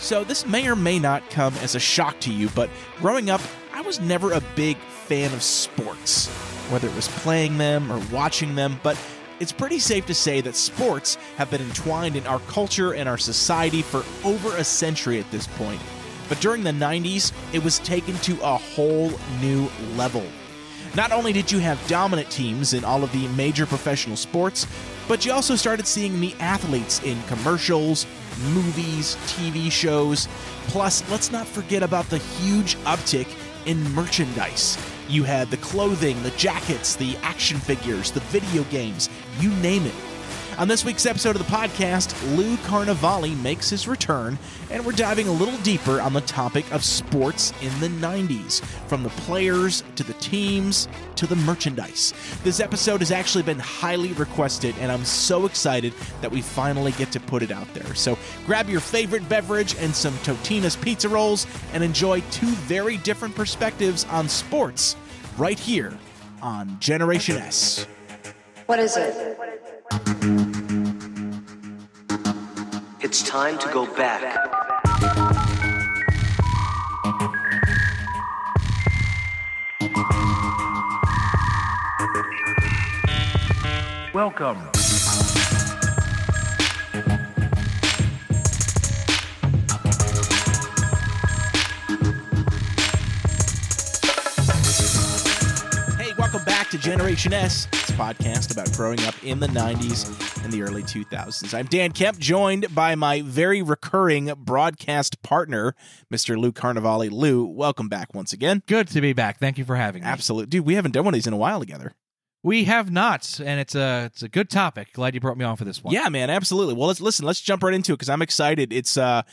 So this may or may not come as a shock to you, but growing up, I was never a big fan of sports, whether it was playing them or watching them, but it's pretty safe to say that sports have been entwined in our culture and our society for over a century at this point. But during the 90s, it was taken to a whole new level. Not only did you have dominant teams in all of the major professional sports, but you also started seeing the athletes in commercials, movies, TV shows. Plus, let's not forget about the huge uptick in merchandise. You had the clothing, the jackets, the action figures, the video games, you name it. On this week's episode of the podcast, Lou Carnevale makes his return, and we're diving a little deeper on the topic of sports in the 90s, from the players to the teams to the merchandise. This episode has actually been highly requested, and I'm so excited that we finally get to put it out there. So grab your favorite beverage and some Totino's pizza rolls and enjoy two very different perspectives on sports right here on Generation S. What is it? It's time to go back. Welcome. Welcome back to Generation S. It's a podcast about growing up in the 90s and the early 2000s. I'm Dan Kemp, joined by my very recurring broadcast partner, Mr. Lou Carnevale. Lou, welcome back once again. Good to be back. Thank you for having me. Absolutely. Dude, we haven't done one of these in a while together. We have not, and it's a good topic. Glad you brought me on for this one. Yeah, man, absolutely. Well, let's jump right into it because I'm excited. It's a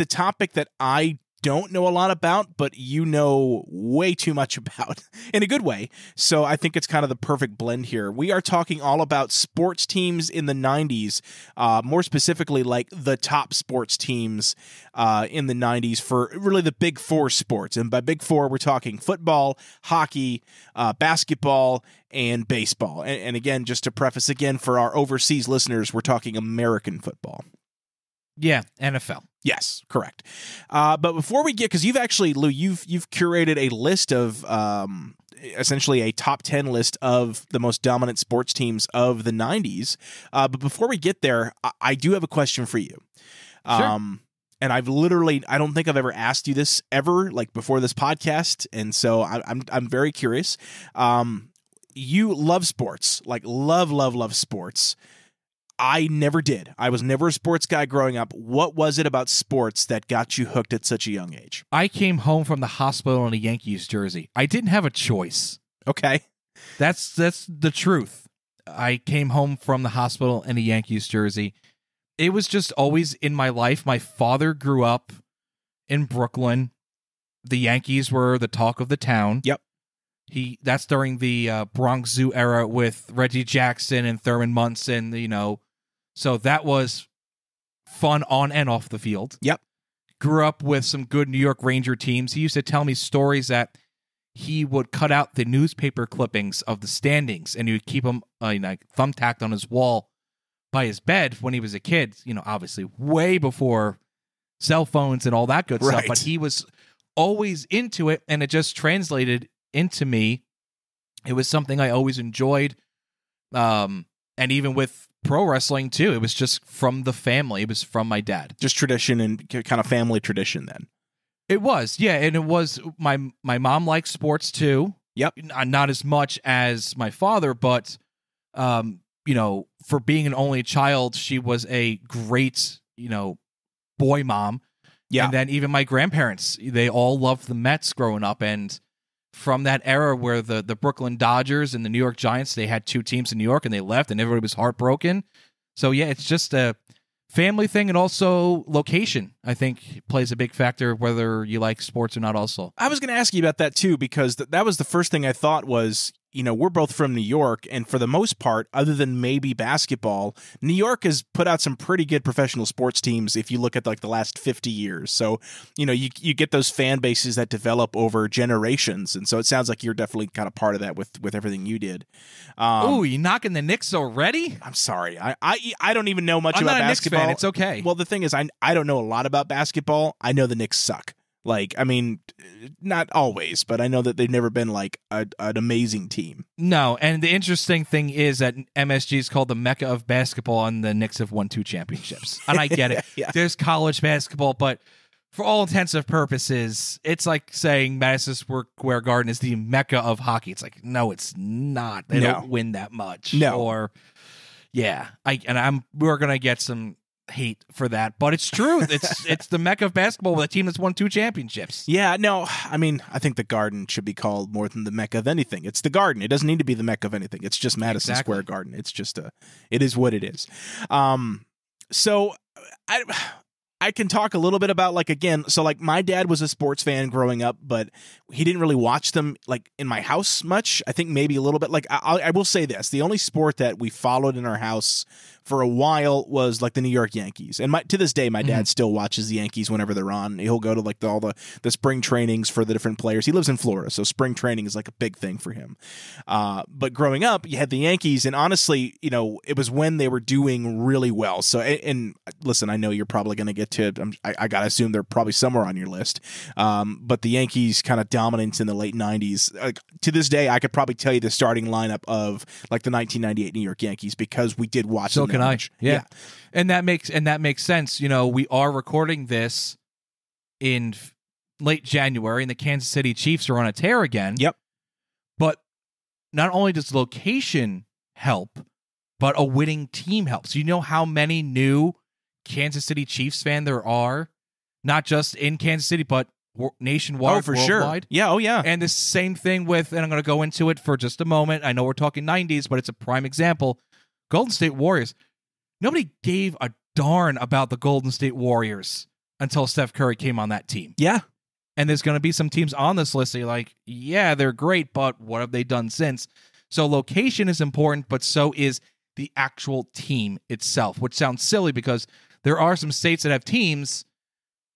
topic that I don't know a lot about, but you know way too much about in a good way. So I think it's kind of the perfect blend here. We are talking all about sports teams in the 90s, more specifically like the top sports teams in the 90s for really the big four sports. And by big four, we're talking football, hockey, basketball, and baseball. And again, just to preface again for our overseas listeners, we're talking American football. Yeah, NFL. Yes, correct. But before we get, because you've actually, Lou, you've curated a list of essentially a top 10 list of the most dominant sports teams of the 90s. But before we get there, I do have a question for you. Sure. And I don't think I've ever asked you this ever, like before this podcast, and so I'm very curious. You love sports, like love sports. I never did. I was never a sports guy growing up. What was it about sports that got you hooked at such a young age? I came home from the hospital in a Yankees jersey. I didn't have a choice. Okay. That's the truth. I came home from the hospital in a Yankees jersey. It was just always in my life. My father grew up in Brooklyn. The Yankees were the talk of the town. Yep. That's during the Bronx Zoo era with Reggie Jackson and Thurman Munson, so that was fun on and off the field. Yep. Grew up with some good New York Ranger teams. He used to tell me stories that he would cut out the newspaper clippings of the standings and he would keep them thumbtacked on his wall by his bed when he was a kid, obviously way before cell phones and all that good stuff. But he was always into it, and it just translated into me. It was something I always enjoyed. And even with pro wrestling too, it was just from the family. It was from my dad. Just tradition and kind of family tradition then. It was, yeah. And it was, my mom liked sports too. Yep. Not as much as my father, but, for being an only child, she was a great, boy mom. Yeah. And then even my grandparents, they all loved the Mets growing up. And from that era where the Brooklyn Dodgers and the New York Giants, they had two teams in New York and they left and everybody was heartbroken. So yeah, it's just a family thing, and also location, I think, plays a big factor whether you like sports or not also. I was going to ask you about that too, because that was the first thing I thought was, we're both from New York, and for the most part, other than maybe basketball, New York has put out some pretty good professional sports teams if you look at like the last 50 years. So, you get those fan bases that develop over generations. And so it sounds like you're definitely kind of part of that with everything you did. Oh, you knocking the Knicks already? I'm sorry. I don't even know much I'm about not a basketball. Knicks fan. It's okay. Well, the thing is, I don't know a lot about basketball. I know the Knicks suck. Like, I mean, not always, but I know that they've never been like an amazing team. No, and the interesting thing is that MSG is called the Mecca of basketball, and the Knicks have won 2 championships. And I get it. Yeah. There's college basketball, but for all intents and purposes, it's like saying Madison Square Garden is the Mecca of hockey. It's like, no, it's not. They don't win that much. No. Or, yeah, we're gonna get some hate for that, but it's true. It's the Mecca of basketball with a team that's won 2 championships. Yeah, no, I mean, I think the Garden should be called more than the Mecca of anything. It's the Garden. It doesn't need to be the Mecca of anything. It's just Madison Square Garden. It's just it is what it is. So I can talk a little bit about, like, again, so like my dad was a sports fan growing up, but he didn't really watch them like in my house much. I think maybe a little bit. Like I will say this, the only sport that we followed in our house for a while was like the New York Yankees. And to this day, my dad still watches the Yankees whenever they're on. He'll go to like all the spring trainings for the different players. He lives in Florida, so spring training is like a big thing for him. But growing up, you had the Yankees, and honestly, it was when they were doing really well. So, and listen, I know you're probably going to get to, I got to assume they're probably somewhere on your list. But the Yankees kind of dominance in the late 90s. To this day, I could probably tell you the starting lineup of like the 1998 New York Yankees because we did watch them. Can I? Yeah. And that makes sense. We are recording this in late January, and the Kansas City Chiefs are on a tear again. Yep. But not only does location help, but a winning team helps. You know how many new Kansas City Chiefs fans there are, not just in Kansas City, but nationwide, for worldwide. Sure. Yeah, oh yeah. And the same thing with, and I'm going to go into it for just a moment. I know we're talking 90s, but it's a prime example. Golden State Warriors. Nobody gave a darn about the Golden State Warriors until Steph Curry came on that team. Yeah. And there's going to be some teams on this list that you're like, yeah, they're great, but what have they done since? So location is important, but so is the actual team itself, which sounds silly because there are some states that have teams,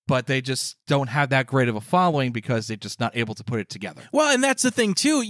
but they just don't have that great of a following because they're just not able to put it together. Well, and that's the thing too.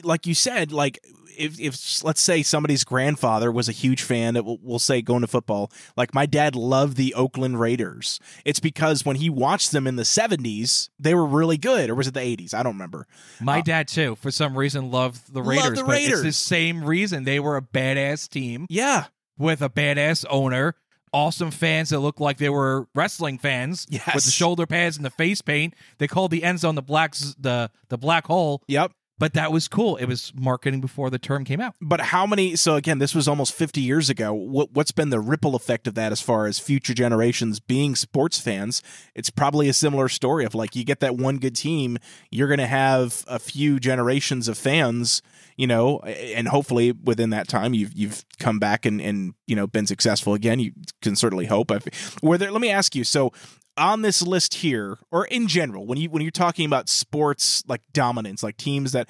Like you said, like if let's say somebody's grandfather was a huge fan that we'll say going to football, like my dad loved the Oakland Raiders. It's because when he watched them in the 70s, they were really good. Or was it the 80s? I don't remember. My dad too, for some reason, loved the Raiders. But it's the same reason. They were a badass team. Yeah. With a badass owner. Awesome fans that looked like they were wrestling fans. Yes. With the shoulder pads and the face paint. They called the end zone the black hole. Yep. But that was cool. It was marketing before the term came out. But how many? So again, this was almost 50 years ago. What's been the ripple effect of that as far as future generations being sports fans? It's probably a similar story of like you get that one good team, you're going to have a few generations of fans, and hopefully within that time you've come back and been successful again. You can certainly hope. Let me ask you. So on this list here, or in general, when you're talking about sports like dominance, like teams that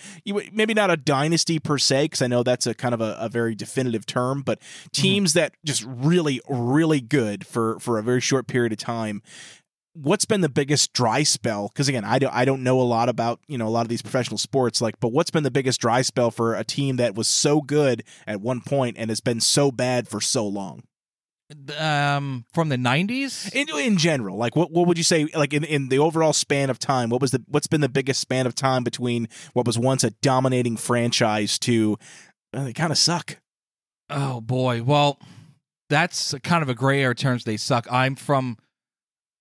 maybe not a dynasty per se, because I know that's a kind of a very definitive term, but teams that just really, really good for a very short period of time. What's been the biggest dry spell? Because again, I don't know a lot about a lot of these professional sports, but what's been the biggest dry spell for a team that was so good at one point and has been so bad for so long? From the 90s? In general, like what would you say, like in the overall span of time, what's been the biggest span of time between what was once a dominating franchise to they kind of suck? Oh boy. Well, that's kind of a gray area terms. They suck. I'm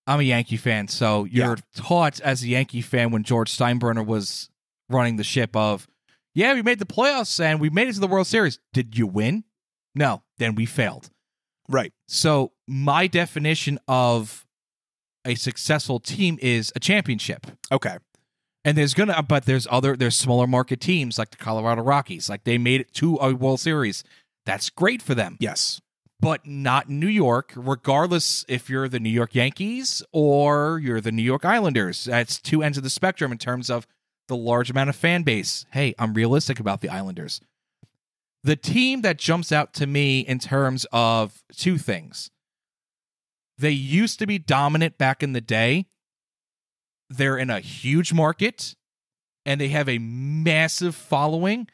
a Yankee fan, so you're taught as a Yankee fan when George Steinbrenner was running the ship of, yeah, we made the playoffs and we made it to the World Series. Did you win? No. Then we failed. Right. So my definition of a successful team is a championship. Okay. And there's smaller market teams like the Colorado Rockies. Like they made it to a World Series. That's great for them. Yes. But not New York, regardless if you're the New York Yankees or you're the New York Islanders. That's two ends of the spectrum in terms of the large amount of fan base. Hey, I'm realistic about the Islanders. The team that jumps out to me in terms of two things. They used to be dominant back in the day. They're in a huge market, and they have a massive following,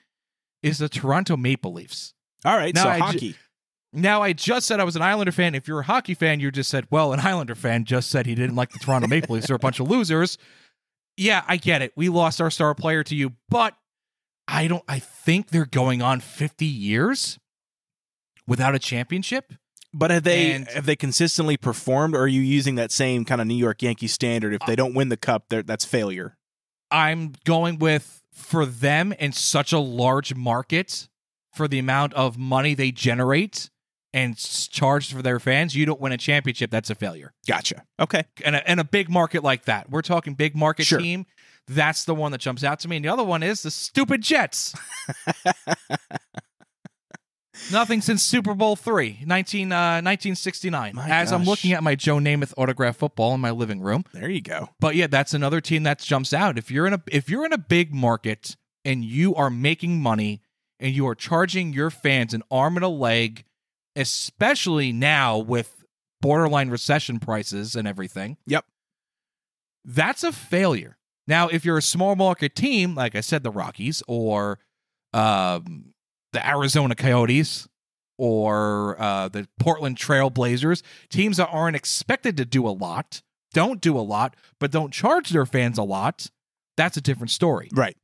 is the Toronto Maple Leafs. All right, so hockey. Now, I just said I was an Islander fan. If you're a hockey fan, you just said, well, an Islander fan just said he didn't like the Toronto Maple Leafs. They're a bunch of losers. Yeah, I get it. We lost our star player to you, but I think they're going on 50 years without a championship. But have they consistently performed, or are you using that same kind of New York Yankees standard? If they don't win the cup, that's failure. I'm going with, for them in such a large market, for the amount of money they generate and charge for their fans, you don't win a championship, that's a failure. Gotcha. Okay. And a big market like that, we're talking big market Sure. team, that's the one that jumps out to me. And the other one is the stupid Jets. Nothing since Super Bowl III, 1969. I'm looking at my Joe Namath autographed football in my living room. There you go. But yeah, that's another team that jumps out. If you're in a big market and you are making money and you are charging your fans an arm and a leg, especially now with borderline recession prices and everything. Yep. That's a failure. Now, if you're a small market team, like I said, the Rockies or the Arizona Coyotes or the Portland Trail Blazers, teams that aren't expected to do a lot, don't do a lot, but don't charge their fans a lot, that's a different story. Right.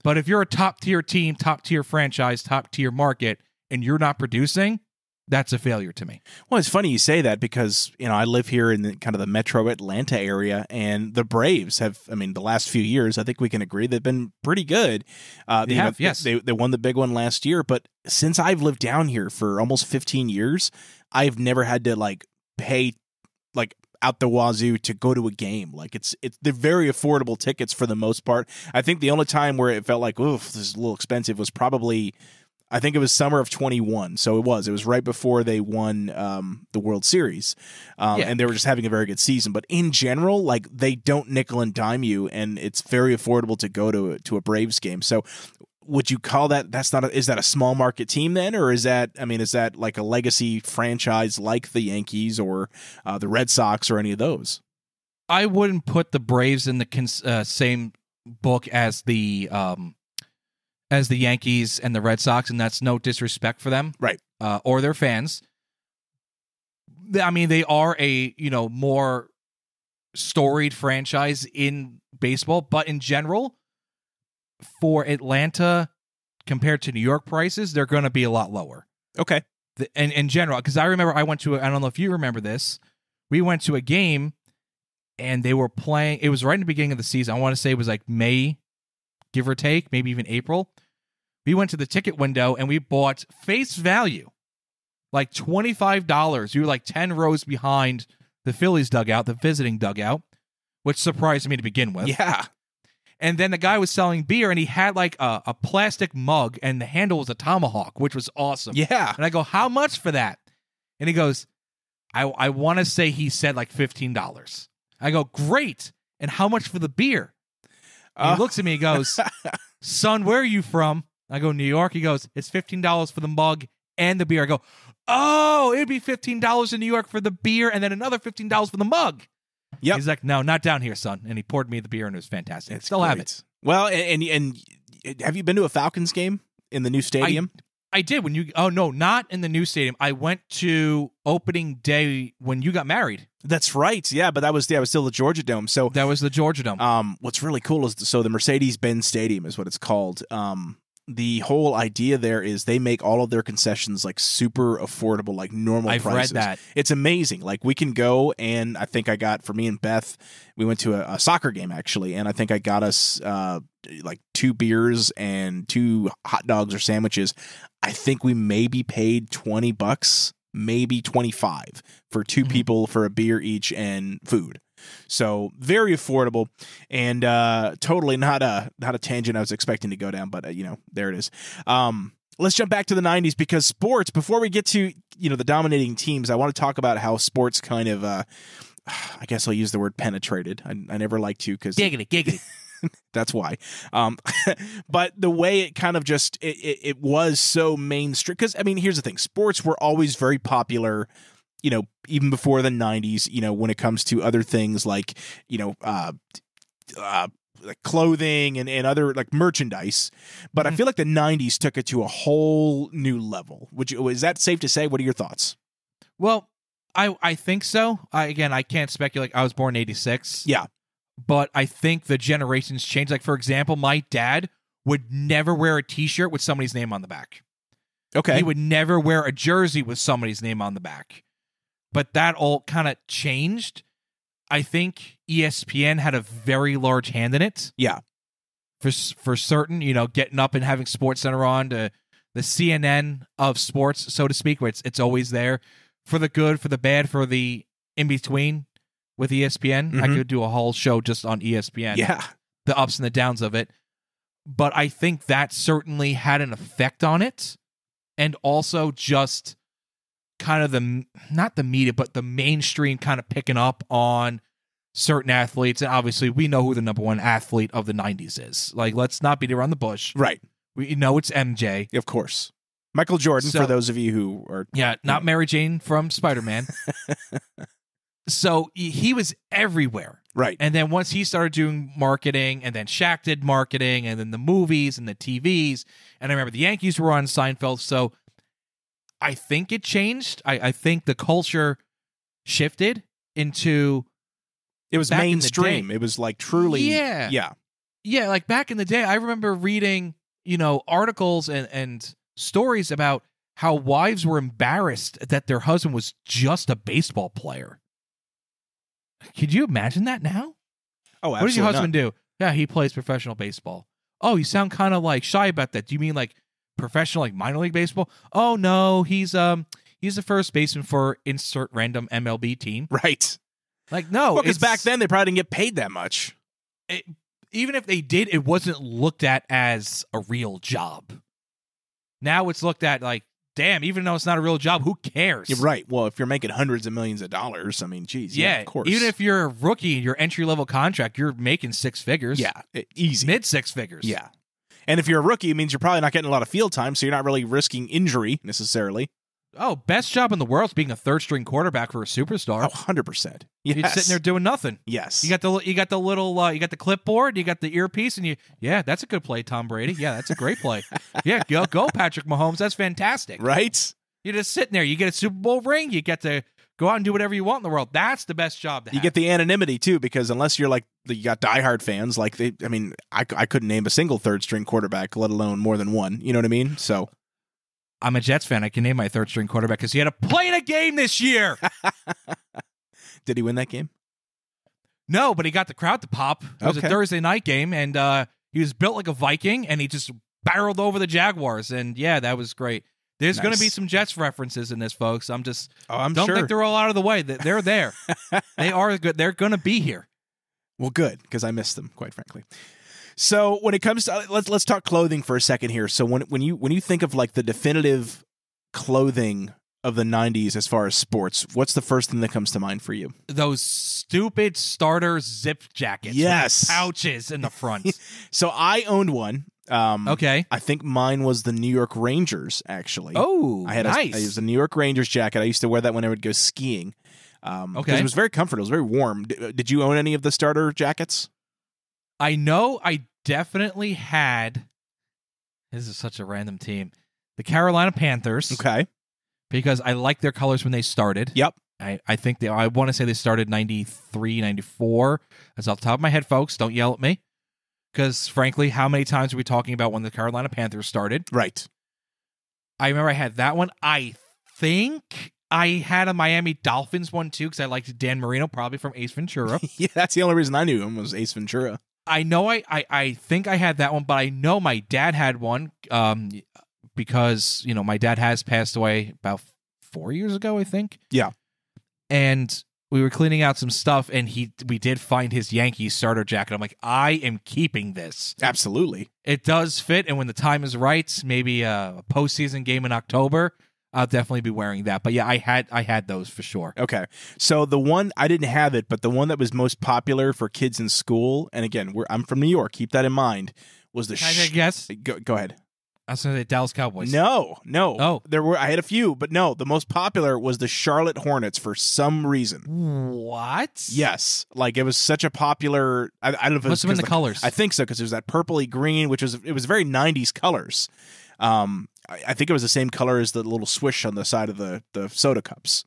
But if you're a top-tier team, top-tier franchise, top-tier market, and you're not producing, that's a failure to me. Well, it's funny you say that because, I live here in the kind of the metro Atlanta area, and the Braves have, the last few years, I think we can agree, they've been pretty good. Yes. They won the big one last year, but since I've lived down here for almost 15 years, I've never had to pay out the wazoo to go to a game. They're very affordable tickets for the most part. I think the only time where it felt like, oof, this is a little expensive was probably, I think it was summer of 21. So it was right before they won the World Series. And they were just having a very good season. But in general, they don't nickel and dime you, and it's very affordable to go to a Braves game. So would you call that, is that a small market team then? Or is that like a legacy franchise like the Yankees or the Red Sox or any of those? I wouldn't put the Braves in the same book as the Yankees and the Red Sox, and that's no disrespect for them, right? Or their fans. They are a more storied franchise in baseball, but in general, for Atlanta compared to New York prices, they're going to be a lot lower. Okay, and in general, because I remember I don't know if you remember this. We went to a game, and they were playing. It was right in the beginning of the season. I want to say it was like May, give or take, maybe even April. We went to the ticket window and we bought face value, like $25. We were like 10 rows behind the Phillies dugout, the visiting dugout, which surprised me to begin with. Yeah. And then the guy was selling beer and he had like a plastic mug and the handle was a tomahawk, which was awesome. Yeah. And I go, how much for that? And he goes, I want to say he said like $15. I go, great. And how much for the beer? He looks at me and goes, son, where are you from? I go, New York. He goes, it's $15 for the mug and the beer. I go, oh, it'd be $15 in New York for the beer and then another $15 for the mug. Yep. He's like, no, not down here, son. And he poured me the beer and it was fantastic. Still have it. Well, and have you been to a Falcons game in the new stadium? I did not in the new stadium. I went to opening day when you got married. That's right. Yeah, but that was still the Georgia Dome. So that was the Georgia Dome. What's really cool is the Mercedes-Benz Stadium is what it's called. The whole idea there is they make all of their concessions like super affordable, like normal prices. I've read that. It's amazing. Like we can go, and I think I got, for me and Beth, we went to a soccer game actually, and I think I got us like 2 beers and 2 hot dogs or sandwiches. I think we maybe paid $20, maybe 25 for 2 people for a beer each and food. So very affordable, and totally not a tangent I was expecting to go down, but there it is. Let's jump back to the 90s because sports, before we get to the dominating teams, I want to talk about how sports kind of I guess I'll use the word penetrated. I never like to because giggity. That's why. But the way it kind of just it was so mainstream, because I mean, here's the thing: sports were always very popular. Even before the 90s, when it comes to other things like, like clothing and other like merchandise. But I feel like the 90s took it to a whole new level. Is that safe to say? What are your thoughts? Well, I think so. I can't speculate. I was born in 86. Yeah. But I think the generations change. Like, for example, my dad would never wear a T-shirt with somebody's name on the back. Okay. He would never wear a jersey with somebody's name on the back. But that all kind of changed. I think ESPN had a very large hand in it. Yeah. For certain, getting up and having SportsCenter on, to the CNN of sports, so to speak, where it's always there. For the good, for the bad, for the in-between with ESPN. Mm-hmm. I could do a whole show just on ESPN. Yeah. The ups and the downs of it. But I think that certainly had an effect on it. And also just kind of not the media, but the mainstream kind of picking up on certain athletes. And obviously, we know who the number one athlete of the 90s is. Like, let's not beat around the bush. Right. We know it's MJ. Of course. Michael Jordan, for those of you who are... Yeah, not Mary Jane from Spider-Man. So he was everywhere. Right. And then once he started doing marketing, and then Shaq did marketing, and then the movies and the TVs, and I remember the Yankees were on Seinfeld, so I think it changed. I think the culture shifted into... It was mainstream. It was like truly... Yeah. Yeah. Yeah, like back in the day, I remember reading, articles and stories about how wives were embarrassed that their husband was just a baseball player. Could you imagine that now? Oh, absolutely. What does your husband do? Yeah, he plays professional baseball. Oh, you sound kind of like shy about that. Do you mean like professional, like minor league baseball? Oh no, he's the first baseman for insert random MLB team. Right. Like no, because back then they probably didn't get paid that much. Even if they did, it wasn't looked at as a real job. Now it's looked at like, damn, even though it's not a real job, who cares? You're right. Well, if you're making hundreds of millions of dollars, I mean, geez, yeah, of course. Even if you're a rookie, your entry-level contract, you're making six figures. Yeah, easy. Mid-six figures. Yeah. And if you're a rookie, it means you're probably not getting a lot of field time, so you're not really risking injury necessarily. Oh, best job in the world is being a third-string quarterback for a superstar. Oh, 100%. Yes. You're sitting there doing nothing. Yes. You got the little you got the clipboard, you got the earpiece, and that's a good play, Tom Brady. Yeah, that's a great play. Yeah, go Patrick Mahomes. That's fantastic. Right? You're just sitting there. You get a Super Bowl ring. You get to go out and do whatever you want in the world. That's the best job to have. You get the anonymity too, because unless you're like you got diehard fans, like I couldn't name a single third-string quarterback, let alone more than one. You know what I mean? So. I'm a Jets fan. I can name my third-string quarterback because he had to play in a game this year. Did he win that game? No, but he got the crowd to pop. It was a Thursday night game, and he was built like a Viking, and he just barreled over the Jaguars. And yeah, that was great. There's going to be some Jets references in this, folks. I'm don't think they're all out of the way. They're there. They are good. They're going to be here. Well, good, because I missed them, quite frankly. So when it comes to let's talk clothing for a second here. So when you think of like the definitive clothing of the 90s as far as sports, what's the first thing that comes to mind for you? Those stupid starter zip jackets. Yes. With pouches in the front. So I owned one. Okay. I think mine was the New York Rangers, actually. Oh, nice. It was a New York Rangers jacket. I used to wear that when I would go skiing. Because it was very comfortable. It was very warm. Did you own any of the starter jackets? I know I definitely had, this is such a random team, the Carolina Panthers. Okay. Because I liked their colors when they started. Yep. I think I want to say they started 93, 94. That's off the top of my head, folks. Don't yell at me. Because, frankly, how many times are we talking about when the Carolina Panthers started? Right. I remember I had that one. I think I had a Miami Dolphins one, too, because I liked Dan Marino, probably from Ace Ventura. Yeah, that's the only reason I knew him was Ace Ventura. I know I think I had that one, but I know my dad had one because, my dad has passed away about 4 years ago, I think. Yeah. And we were cleaning out some stuff, and we did find his Yankees starter jacket. I'm like, I am keeping this. Absolutely. It does fit, and when the time is right, maybe a postseason game in October, I'll definitely be wearing that. But yeah, I had those for sure. Okay. So the one, I didn't have it, but the one that was most popular for kids in school, and again, I'm from New York, keep that in mind, was the... Can I take a guess? Go ahead. I was going to say Dallas Cowboys. No. Oh. I had a few, but no, the most popular was the Charlotte Hornets for some reason. What? Yes. Like, it was such a popular... I don't know if it Must have been the colors. I think so, because it was that purpley green, it was very 90s colors. I think it was the same color as the little swish on the side of the soda cups.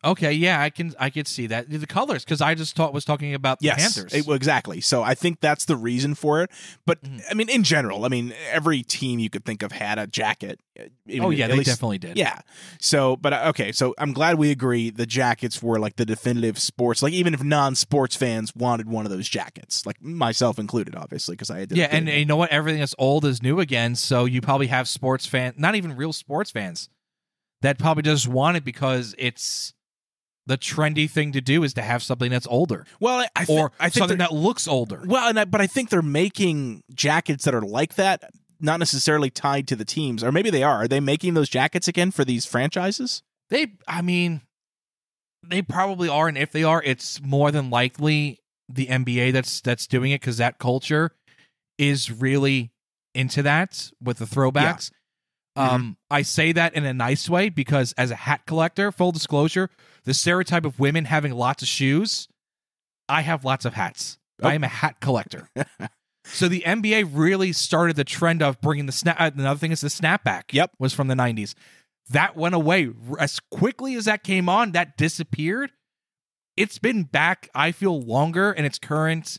Okay, yeah, I could see that. The colors, because I just was talking about the Panthers. Exactly. So I think that's the reason for it. But, I mean, in general, every team you could think of had a jacket. They definitely did. Yeah. So, but okay, so I'm glad we agree the jackets were like the definitive sports. Like, even if non-sports fans wanted one of those jackets, like myself included, obviously, because I had... Yeah, and you know what? Everything that's old is new again, so you probably have sports fans, not even real sports fans, that probably just want it because it's... the trendy thing to do is to have something that's older. Well, I think something that looks older. Well, but I think they're making jackets that are like that, not necessarily tied to the teams. Or maybe they are. Are they making those jackets again for these franchises? They probably are, and if they are, it's more than likely the NBA that's doing it, because that culture is really into that with the throwbacks. Yeah. I say that in a nice way because as a hat collector, full disclosure, the stereotype of women having lots of shoes, I have lots of hats. Oh. I am a hat collector. So the NBA really started the trend of bringing the snap. Another thing is the snapback. Yep. Was from the 90s. That went away. As quickly as that came on, that disappeared. It's been back, I feel, longer in its current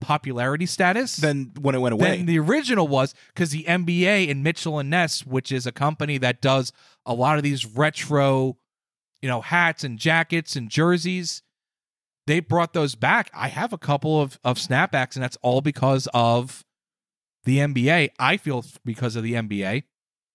popularity status than when it went away. Than the original was, because the NBA and Mitchell and Ness, which is a company that does a lot of these retro, hats and jackets and jerseys, they brought those back. I have a couple of snapbacks, and that's all because of the NBA. I feel because of the NBA.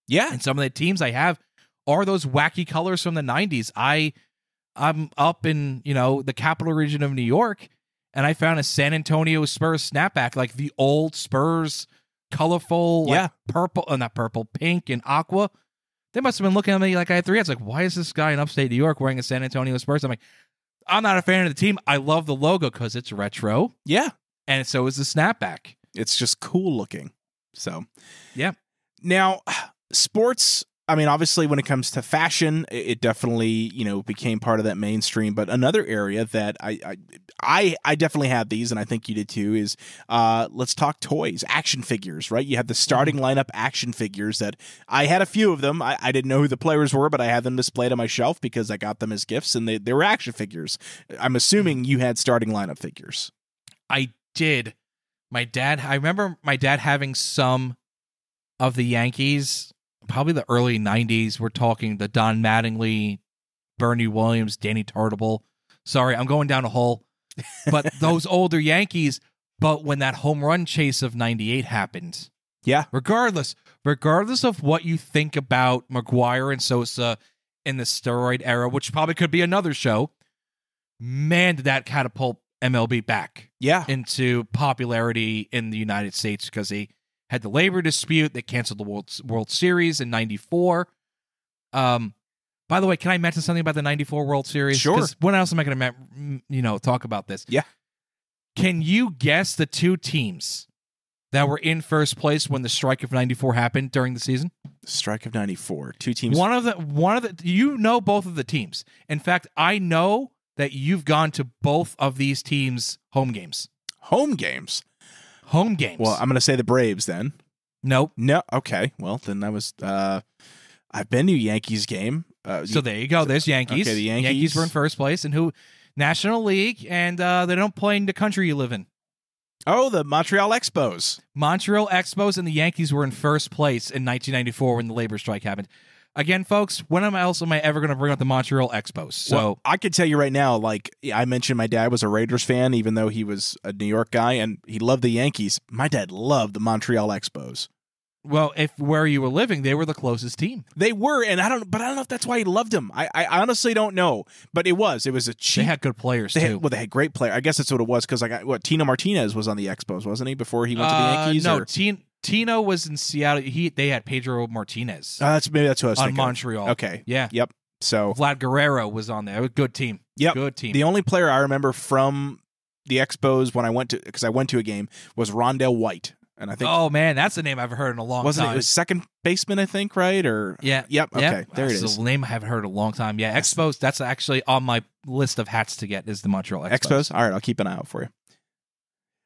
Yeah. And some of the teams I have are those wacky colors from the 90s. I'm up in, the capital region of New York, and I found a San Antonio Spurs snapback, like the old Spurs, colorful, purple, pink and aqua. They must have been looking at me like I had three heads. Like, why is this guy in upstate New York wearing a San Antonio Spurs? I'm like, I'm not a fan of the team. I love the logo because it's retro. Yeah. And so is the snapback. It's just cool looking. So, yeah. Now, sports... obviously, when it comes to fashion, it definitely, became part of that mainstream. But another area that I definitely have these, and I think you did too, is let's talk toys, action figures, right? You have the starting lineup action figures that I had a few of them. I didn't know who the players were, but I had them displayed on my shelf because I got them as gifts, and they were action figures. I'm assuming you had starting lineup figures. I did. I remember my dad having some of the Yankees. Probably the early 90s. We're talking the Don Mattingly, Bernie Williams, Danny Tartable. Sorry, I'm going down a hole. But those older Yankees, but when that home run chase of 98 happened. Yeah. Regardless of what you think about McGwire and Sosa in the steroid era, which probably could be another show, man, did that catapult MLB back into popularity in the United States, because they had the labor dispute. They canceled the World Series in 94. By the way, can I mention something about the 94 World Series? Sure. When else am I going to talk about this? Yeah. Can you guess the two teams that were in first place when the strike of 94 happened during the season? Strike of 94. Two teams. One of the both of the teams. In fact, I know that you've gone to both of these teams' home games. Home games? Home games. Well, I'm going to say the Braves then. Nope. No. Okay. Well, then I've been to a Yankees game. So there you go. There's Yankees. Okay, the Yankees were in first place, and who? National League, and they don't play in the country you live in. Oh, the Montreal Expos. Montreal Expos and the Yankees were in first place in 1994 when the labor strike happened. Again, folks, when else am I ever going to bring up the Montreal Expos? So well, I could tell you right now, like I mentioned, my dad was a Raiders fan, even though he was a New York guy, and he loved the Yankees. My dad loved the Montreal Expos. Well, if where you were living, they were the closest team. They were, and I don't know if that's why he loved them. I honestly don't know, but it was a cheap. They had good players too. They had great players. I guess that's what it was, because Tino Martinez was on the Expos, wasn't he, before he went to the Yankees? No, Tino was in Seattle. They had Pedro Martinez That's who I was on thinking. Montreal. Okay. Yeah. Yep. So Vlad Guerrero was on there. Good team. Yep. Good team. The only player I remember from the Expos when I went to a game was Rondell White, and I think oh man, that's a name I've heard in a long wasn't time. it was second baseman, I think, right? Or Yeah. Yep. Okay. Yeah. There it That's is. a name I haven't heard in a long time. Yeah. Expos. That's actually on my list of hats to get. Is the Montreal Expos. Expos. All right, I'll keep an eye out for you.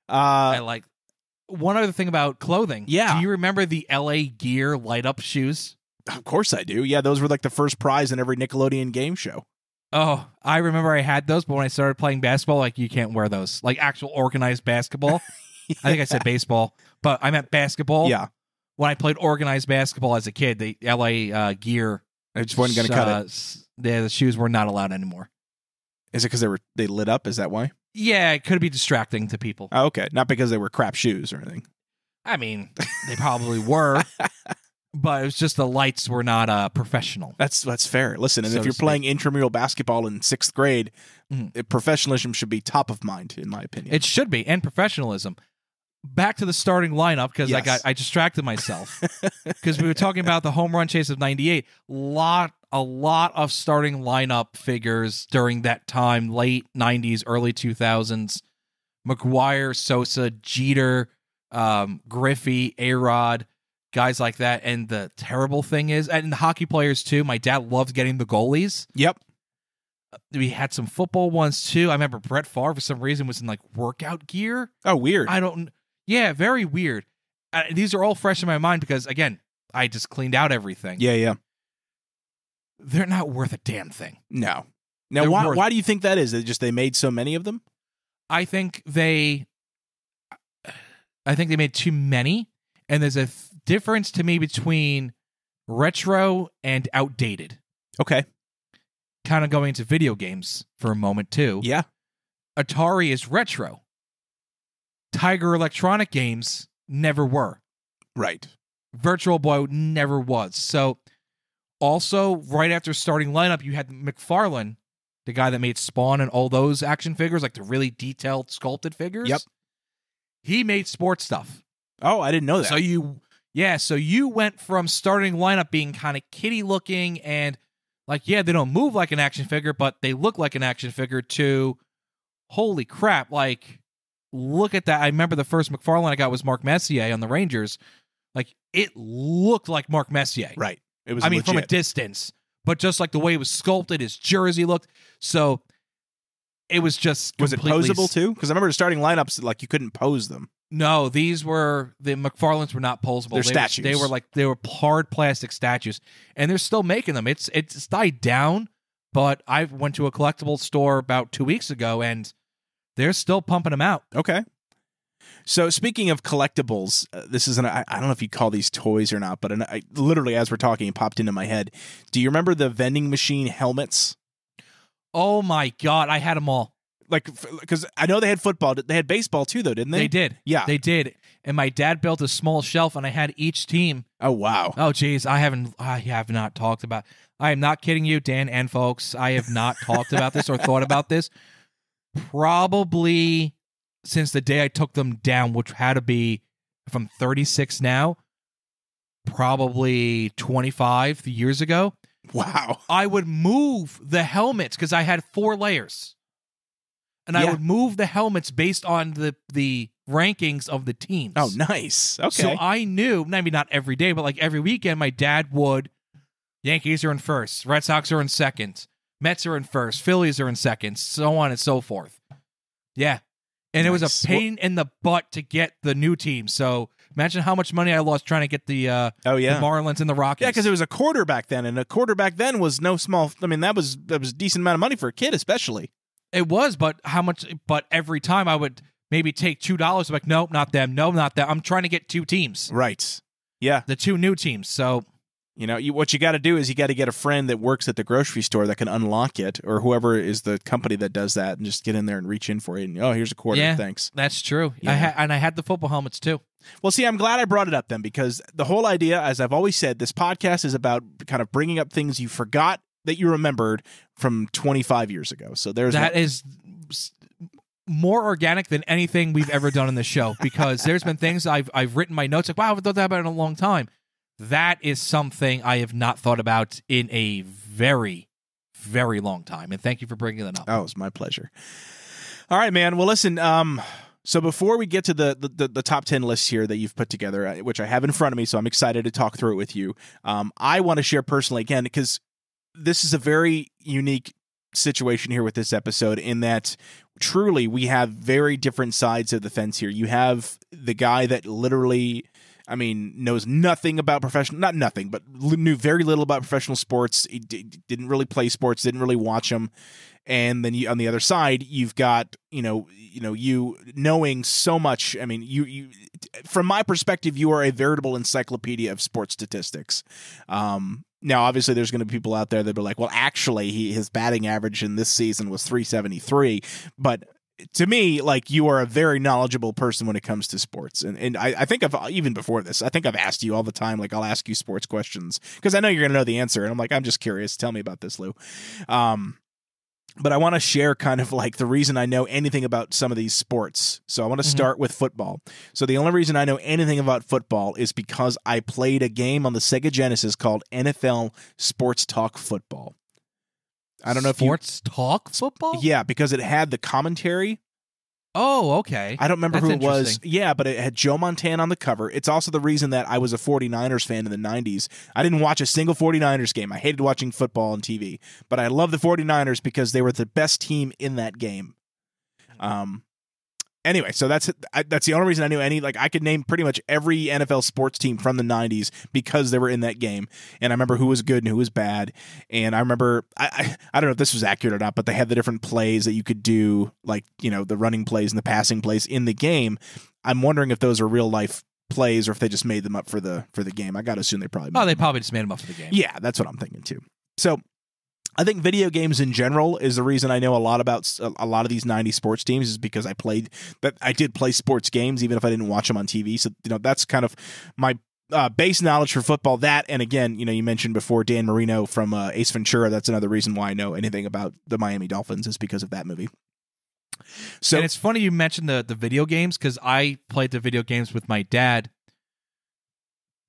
I like. One other thing about clothing. Yeah. Do you remember the LA Gear light up shoes? Of course I do. Yeah, those were like the first prize in every Nickelodeon game show. Oh, I remember I had those, but when I started playing basketball, like you can't wear those. Like actual organized basketball. Yeah. I think I said baseball, but I meant basketball. Yeah. When I played organized basketball as a kid, the LA Gear. I just wasn't going to cut it. The shoes were not allowed anymore. Is it because they lit up? Is that why? Yeah, it could be distracting to people. Oh, okay. Not because they were crap shoes or anything. I mean, they probably were, but it was just the lights were not professional. That's fair. Listen, and So if to you're speak. playing intramural basketball in 6th grade, Mhm. professionalism should be top of mind, in my opinion. It should be, and professionalism. Back to the starting lineup because Yes. I distracted myself because we were talking about the home run chase of '98. A lot of starting lineup figures during that time, late '90s, early 2000s. McGuire, Sosa, Jeter, Griffey, A-Rod, guys like that. And the terrible thing is, and the hockey players too. My dad loved getting the goalies. Yep. We had some football ones too. I remember Brett Favre for some reason was in like workout gear. Oh, weird. Yeah, very weird. These are all fresh in my mind because, again, I just cleaned out everything. Yeah. They're not worth a damn thing. No. Now, They're why do you think that is? They made so many of them? I think they made too many, and there's a difference to me between retro and outdated. Okay. Kind of going into video games for a moment, too. Yeah. Atari is retro. Tiger Electronic games never were. Right. Virtual Boy never was. So, also, right after starting lineup, you had McFarlane, the guy that made Spawn and all those action figures, like the really detailed, sculpted figures. Yep. He made sports stuff. Oh, I didn't know that. So you went from starting lineup being kind of kiddie looking and like, yeah, they don't move like an action figure, but they look like an action figure to, holy crap, like, look at that. I remember the first McFarlane I got was Mark Messier on the Rangers. Like, it looked like Mark Messier. Right. It was from a legit. distance, but just like the way it was sculpted, his jersey looked. So it was just Was it completely posable too? Because I remember starting lineups, like you couldn't pose them. No, the McFarlanes were not posable. They're statues. They were hard plastic statues, and they're still making them. It's died down, but I went to a collectible store about 2 weeks ago, and they're still pumping them out. Okay. So speaking of collectibles, this is I don't know if you call these toys or not, but literally as we're talking, it popped into my head. Do you remember the vending machine helmets? Oh my God, I had them all. Like, because I know they had football. They had baseball too, though, didn't they? They did. Yeah. They did. And my dad built a small shelf, and I had each team. Oh, wow. Oh, geez. I have not talked about. I am not kidding you, Dan and folks. I have not talked about this or thought about this probably since the day I took them down, which had to be, if I'm 36 now, probably 25 years ago. Wow. I would move the helmets because I had 4 layers. And I would move the helmets based on the rankings of the teams. Oh, nice. Okay. So I knew, maybe not every day, but like every weekend, my dad would, Yankees are in first, Red Sox are in second, Mets are in first, Phillies are in second, so on and so forth. Yeah. And it was a pain in the butt to get the new team. So imagine how much money I lost trying to get the the Marlins and the Rockies. Yeah, because it was a quarterback then, and a quarterback then was no small. I mean, that was a decent amount of money for a kid, especially. It was, but how much? But every time I would maybe take $2. I'm like, nope, not them. No, not that. I'm trying to get 2 teams. Right. Yeah. The 2 new teams. So, you know, what you got to do is you got to get a friend that works at the grocery store that can unlock it, or whoever is the company that does that, and just get in there and reach in for it. And, oh, here's a quarter. Yeah, Thanks. That's true. Yeah. I had the football helmets too. Well, see, I'm glad I brought it up then, because the whole idea, as I've always said, this podcast is about kind of bringing up things you forgot that you remembered from 25 years ago. So there's That is more organic than anything we've ever done in the show, because there's been things I've written my notes like, wow, I haven't thought that about it in a long time. That is something I have not thought about in a very, very long time. And thank you for bringing that up. Oh, it's my pleasure. All right, man. Well, listen, so before we get to the top 10 lists here that you've put together, which I have in front of me, so I'm excited to talk through it with you, I want to share personally, again, because this is a very unique situation here with this episode in that truly we have very different sides of the fence here. You have the guy that literally, I mean, knows nothing about not nothing, but knew very little about professional sports. He didn't really play sports, didn't really watch them. And then on the other side, you've got, you knowing so much. I mean, you from my perspective, you are a veritable encyclopedia of sports statistics. Now, obviously, there's going to be people out there that be like, well, actually, his batting average in this season was 373. But to me, like, you are a very knowledgeable person when it comes to sports. And I think even before this, I think I've asked you all the time, like, I'll ask you sports questions because I know you're going to know the answer. And I'm like, I'm just curious. Tell me about this, Lou. But I want to share kind of like the reason I know anything about some of these sports. So I want to start with football. So the only reason I know anything about football is because I played a game on the Sega Genesis called NFL Sports Talk Football. I don't know if Sports Talk Football? Yeah, because it had the commentary. Oh, okay. I don't remember who it was. Yeah, but it had Joe Montana on the cover. It's also the reason that I was a 49ers fan in the 90s. I didn't watch a single 49ers game. I hated watching football on TV. But I love the 49ers because they were the best team in that game. Anyway, so that's the only reason I knew any. Like, I could name pretty much every NFL sports team from the 90s because they were in that game. And I remember who was good and who was bad. And I remember, I don't know if this was accurate or not, but they had the different plays that you could do, like, the running plays and the passing plays in the game. I'm wondering if those are real life plays or if they just made them up for the game. I got to assume they probably they probably just made them up for the game. Yeah, that's what I'm thinking too. So I think video games in general is the reason I know a lot about a lot of these 90s sports teams is because I did play sports games even if I didn't watch them on TV. So, that's kind of my base knowledge for football. That, and again, you mentioned before Dan Marino from Ace Ventura. That's another reason why I know anything about the Miami Dolphins is because of that movie. So, and it's funny you mentioned the video games because I played the video games with my dad.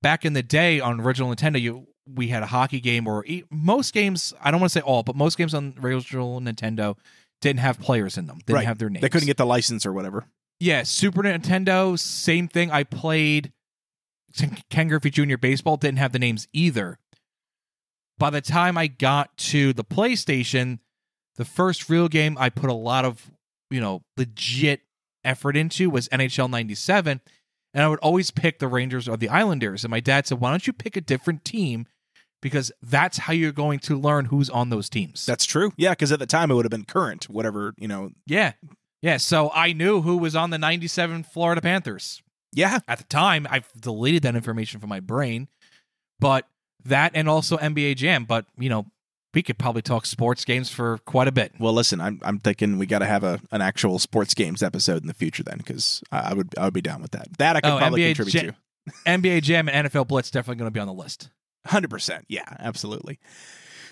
Back in the day on original Nintendo, we had a hockey game, or most games, I don't want to say all, but most games on original Nintendo didn't have players in them. Didn't have their names. They couldn't get the license or whatever. Yeah, Super Nintendo, same thing. I played Ken Griffey Jr. Baseball, didn't have the names either. By the time I got to the PlayStation, the first real game I put a lot of, legit effort into was NHL 97. And I would always pick the Rangers or the Islanders. And my dad said, why don't you pick a different team? Because that's how you're going to learn who's on those teams. That's true. Yeah, because at the time it would have been current, whatever, Yeah. Yeah, so I knew who was on the 97 Florida Panthers. Yeah. At the time, I've deleted that information from my brain. But that and also NBA Jam. But, we could probably talk sports games for quite a bit. Well, listen, I'm thinking we got to have an actual sports games episode in the future then, because I would be down with that. That I could probably NBA contribute to. NBA Jam and NFL Blitz definitely going to be on the list. 100%. Yeah, absolutely.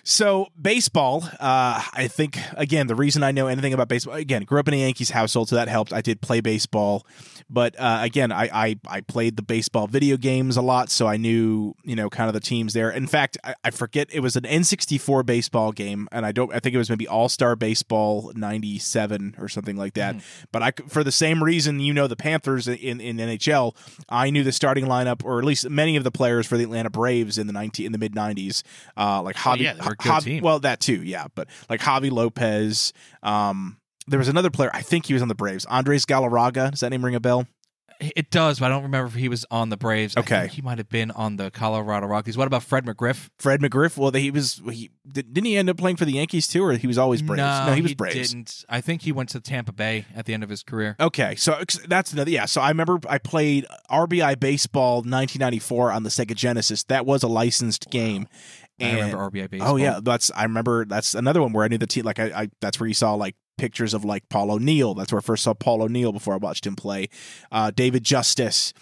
So baseball, I think, again, the reason I know anything about baseball, again, grew up in a Yankees household, so that helped. I did play baseball. But again, I played the baseball video games a lot, so I knew, kind of the teams there. In fact, I forget, it was an N64 baseball game, and I think it was maybe All-Star Baseball 97 or something like that. But for the same reason, the Panthers in NHL, I knew the starting lineup, or at least many of the players for the Atlanta Braves in the mid-90s, like Javi, team. Well, that too, yeah. But like Javi Lopez, there was another player. I think he was on the Braves. Andres Galarraga. Does that name ring a bell? It does, but I don't remember if he was on the Braves. Okay, I think he might have been on the Colorado Rockies. What about Fred McGriff? Fred McGriff. Well, didn't he end up playing for the Yankees too, or he was always Braves? No, he was he Braves. Didn't. I think he went to Tampa Bay at the end of his career. Okay, so that's another. Yeah, so I remember I played RBI Baseball 1994 on the Sega Genesis. That was a licensed game. I remember RBI Baseball. Oh yeah, I remember that's another one where I knew the team. Like I that's where you saw like pictures of like Paul O'Neill. That's where I first saw Paul O'Neill before I watched him play. David Justice.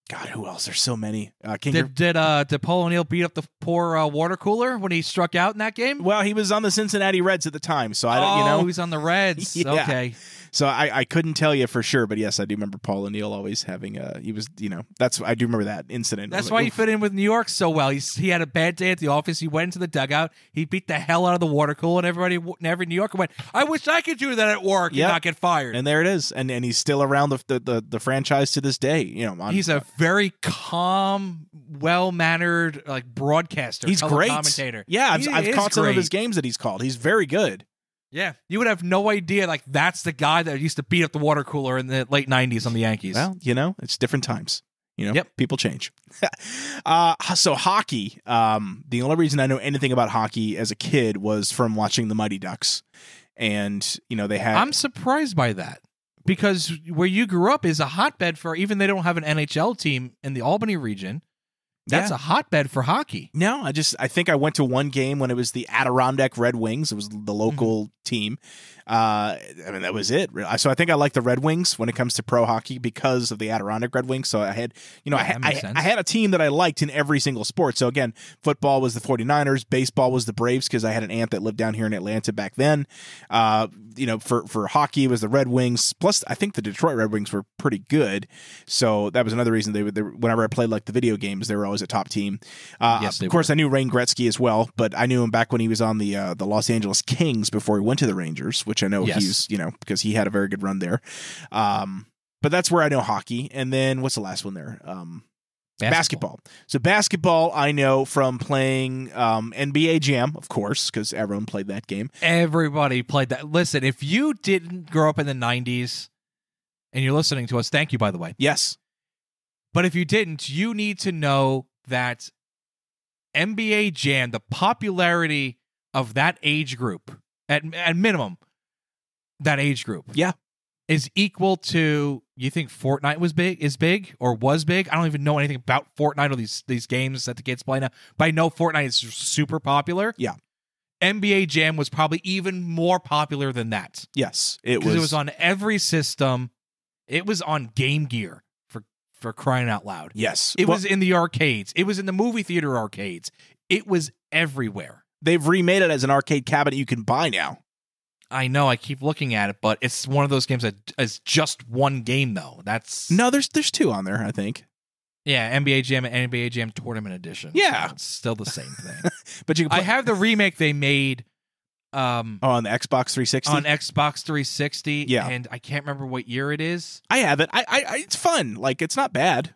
God, who else? There's so many. King Did Paul O'Neill beat up the poor water cooler when he struck out in that game? Well, he was on the Cincinnati Reds at the time, so I don't. Oh, he was on the Reds. Yeah. Okay. So I couldn't tell you for sure, but yes, I do remember Paul O'Neill always having he was, that's I do remember that incident. That's why he fit in with New York so well. He had a bad day at the office. He went into the dugout. He beat the hell out of the water cooler, and every New Yorker went, "I wish I could do that at work and not get fired." And there it is, and he's still around the franchise to this day. He's a very calm, well-mannered broadcaster. He's great Commentator. Yeah, I've caught some of his games that he's called. He's very good. Yeah, you would have no idea. That's the guy that used to beat up the water cooler in the late '90s on the Yankees. Well, it's different times. Yep. People change. So hockey. The only reason I know anything about hockey as a kid was from watching the Mighty Ducks, and they had. I'm surprised by that because where you grew up is a hotbed for. Even they don't have an NHL team in the Albany region. That's a hotbed for hockey. No, I think I went to one game when it was the Adirondack Red Wings. It was the local team. That was it. So I think I like the Red Wings when it comes to pro hockey because of the Adirondack Red Wings. So I had, I had a team that I liked in every single sport. So again, football was the 49ers, baseball was the Braves because I had an aunt that lived down here in Atlanta back then. For hockey it was the Red Wings. Plus, I think the Detroit Red Wings were pretty good. So that was another reason they whenever I played the video games, they were always a top team. Yes, of course, I knew Wayne Gretzky as well, but I knew him back when he was on the Los Angeles Kings before he went to the Rangers, which I know he's, because he had a very good run there. But that's where I know hockey. And then what's the last one there? Basketball. So basketball, I know from playing NBA Jam, of course, because everyone played that game. Everybody played that. Listen, if you didn't grow up in the 90s and you're listening to us, thank you, by the way. Yes. But if you didn't, you need to know that NBA Jam, the popularity of that age group, at minimum, that age group, is equal to, you think Fortnite was big or was big? I don't even know anything about Fortnite or these games that the kids play now, but I know Fortnite is super popular. Yeah. NBA Jam was probably even more popular than that. Yes, it was on every system. It was on Game Gear. For crying out loud. Yes. It was in the arcades. It was in the movie theater arcades. It was everywhere. They've remade it as an arcade cabinet you can buy now. I know. I keep looking at it, but it's one of those games that is just one game, though. No, there's two on there, I think. Yeah, NBA Jam and NBA Jam Tournament Edition. Yeah. So it's still the same thing. But you can I have the remake they made on the Xbox 360? On Xbox 360. Yeah. And I can't remember what year it is. I have it. I it's fun. It's not bad.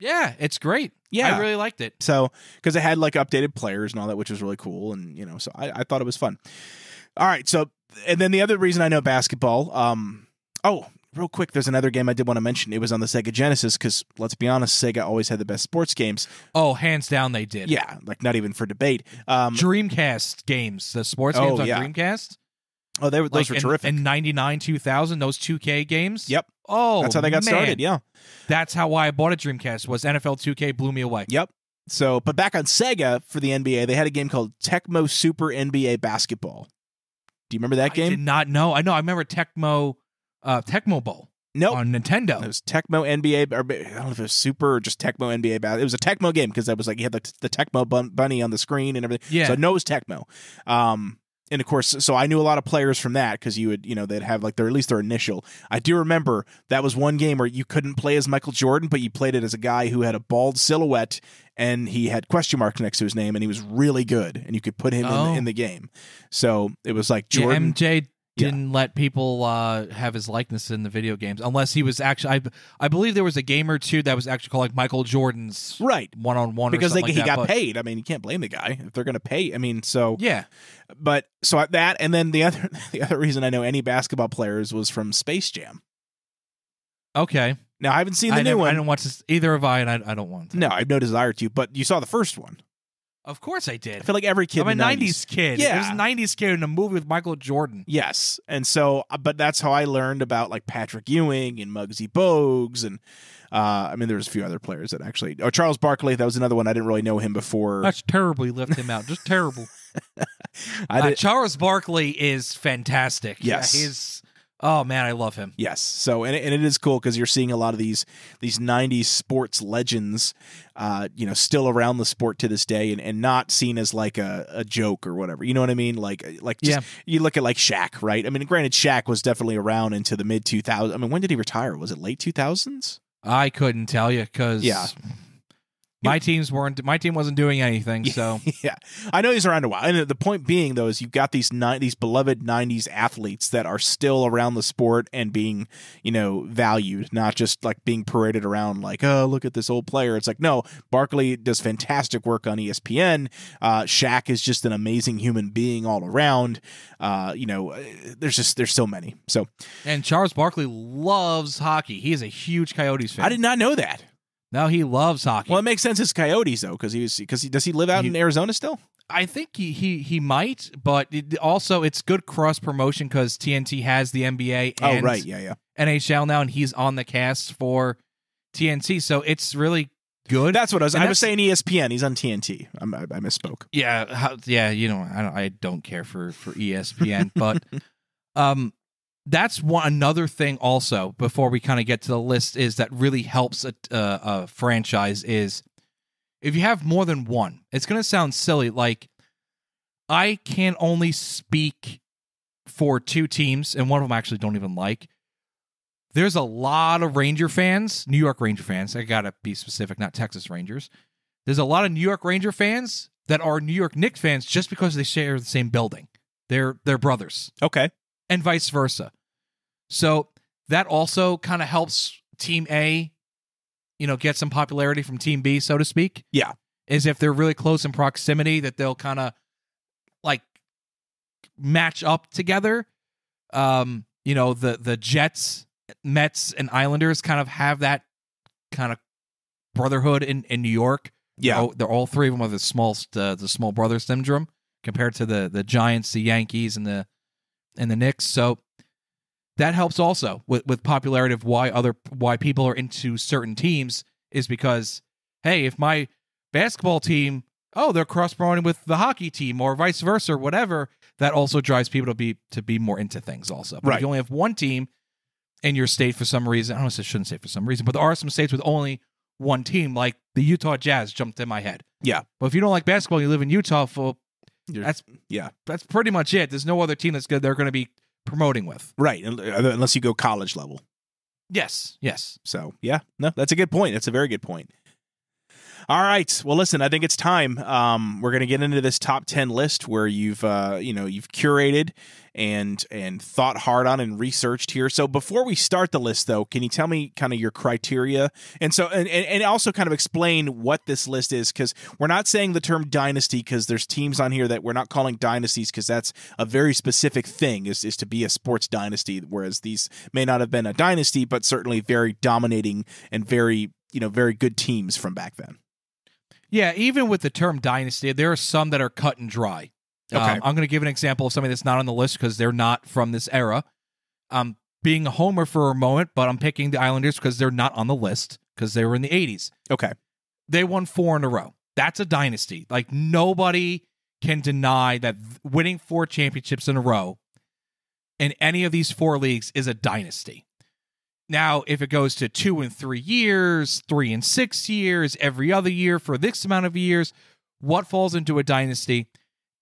Yeah, it's great. Yeah. I really liked it. So, because it had updated players and all that, which was really cool. And, so I thought it was fun. All right. So, and then the other reason I know basketball, real quick, there's another game I did want to mention. It was on the Sega Genesis because, let's be honest, Sega always had the best sports games. Oh, hands down they did. Yeah, not even for debate. Dreamcast games, the sports games on Dreamcast. Oh, those were terrific. In 99, 2000, those 2K games. Yep. Oh, that's how they got started, yeah. That's how I bought a Dreamcast, was NFL 2K blew me away. Yep. So, but back on Sega for the NBA, they had a game called Tecmo Super NBA Basketball. Do you remember that game? I did not know. I remember Tecmo Bowl. Nope. On Nintendo. It was Tecmo NBA, or I don't know if it was Super or just Tecmo NBA. It was a Tecmo game because that was you had the Tecmo bunny on the screen and everything. Yeah. So I know it was Tecmo. And of course, so I knew a lot of players from that because you would, they'd have at least their initial. I do remember that was one game where you couldn't play as Michael Jordan, but you played it as a guy who had a bald silhouette and he had question marks next to his name and he was really good and you could put him in the game. So it was like Jordan. Yeah, MJ didn't let people have his likeness in the video games unless he was actually. I believe there was a game or two that was actually called Michael Jordan's one-on-one because or something he like that, got paid. I mean, you can't blame the guy if they're going to pay. I mean, so yeah. But so that and then the other reason I know any basketball players was from Space Jam. Okay. Now I haven't seen the new one. I didn't watch this either have I, and I don't want to. No, I have no desire to. But you saw the first one. Of course I did. I feel like every kid. I'm a 90s kid. Yeah. It was a 90s kid in a movie with Michael Jordan. Yes. And so, but that's how I learned about Patrick Ewing and Muggsy Bogues. And there's a few other players that actually. Oh, Charles Barkley. That was another one. I didn't really know him before. That's terrible. You left him out. Just terrible. Charles Barkley is fantastic. Yes. He's Oh man, I love him. Yes. So, and it is cool because you're seeing a lot of these 90s sports legends, still around the sport to this day and not seen as like a joke or whatever. You know what I mean? Like just, you look at like Shaq, right? I mean, granted, Shaq was definitely around into the mid 2000s. I mean, when did he retire? Was it late 2000s? I couldn't tell you because my team wasn't doing anything. So yeah, I know he's around a while. And the point being, though, is you've got these beloved '90s athletes that are still around the sport and being, valued, not just like being paraded around like, oh, look at this old player. It's like, no, Barkley does fantastic work on ESPN. Shaq is just an amazing human being all around. There's so many. So, and Charles Barkley loves hockey. He is a huge Coyotes fan. I did not know that. No, he loves hockey. Well, it makes sense. It's Coyotes though, because does he live out in Arizona still? I think he might, but it's good cross promotion because TNT has the NBA and NHL now, and he's on the cast for TNT, so it's really good. That's what I was saying. ESPN. He's on TNT. I misspoke. Yeah, I don't care for ESPN, but that's another thing also, before we kind of get to the list, is that really helps a franchise is if you have more than one. It's going to sound silly. Like, I can only speak for two teams, and one of them I actually don't even like. There's a lot of Ranger fans, New York Ranger fans. I got to be specific, not Texas Rangers. There's a lot of New York Ranger fans that are New York Knicks fans just because they share the same building. They're brothers. Okay. And vice versa. So that also kind of helps Team A, get some popularity from Team B, so to speak. Yeah. Is if they're really close in proximity, that they'll kind of like match up together. The Jets, Mets, and Islanders kind of have that kind of brotherhood in New York. Yeah. They're all three of them have the small brother syndrome compared to the Giants, the Yankees, and the Knicks. So that helps also with popularity of why people are into certain teams, is because, hey, if my basketball team, they're cross promoting with the hockey team or vice versa or whatever, that also drives people to be more into things also. But if you only have one team in your state for some reason, I shouldn't say for some reason, but there are some states with only one team, like the Utah Jazz jumped in my head. Yeah. But if you don't like basketball, you live in Utah, that's pretty much it. There's no other team that's good they're going to be promoting with. Right, unless you go college level. Yes. So, yeah, no, that's a good point. That's a very good point. All right. Well, listen, I think it's time. We're going to get into this top 10 list where you've curated and thought hard on and researched here. So before we start the list, though, can you tell me kind of your criteria and also kind of explain what this list is? Because we're not saying the term dynasty because there's teams on here that we're not calling dynasties because that's a very specific thing is to be a sports dynasty, whereas these may not have been a dynasty, but certainly very dominating and very good teams from back then. Yeah, even with the term dynasty, there are some that are cut and dry. Okay. I'm going to give an example of somebody that's not on the list because they're not from this era. I'm being a homer for a moment, but I'm picking the Islanders because they're not on the list because they were in the 80s. Okay. They won 4 in a row. That's a dynasty. Like, nobody can deny that winning 4 championships in a row in any of these 4 leagues is a dynasty. Now, if it goes to 2 and 3 years, 3 and 6 years, every other year for this amount of years, what falls into a dynasty?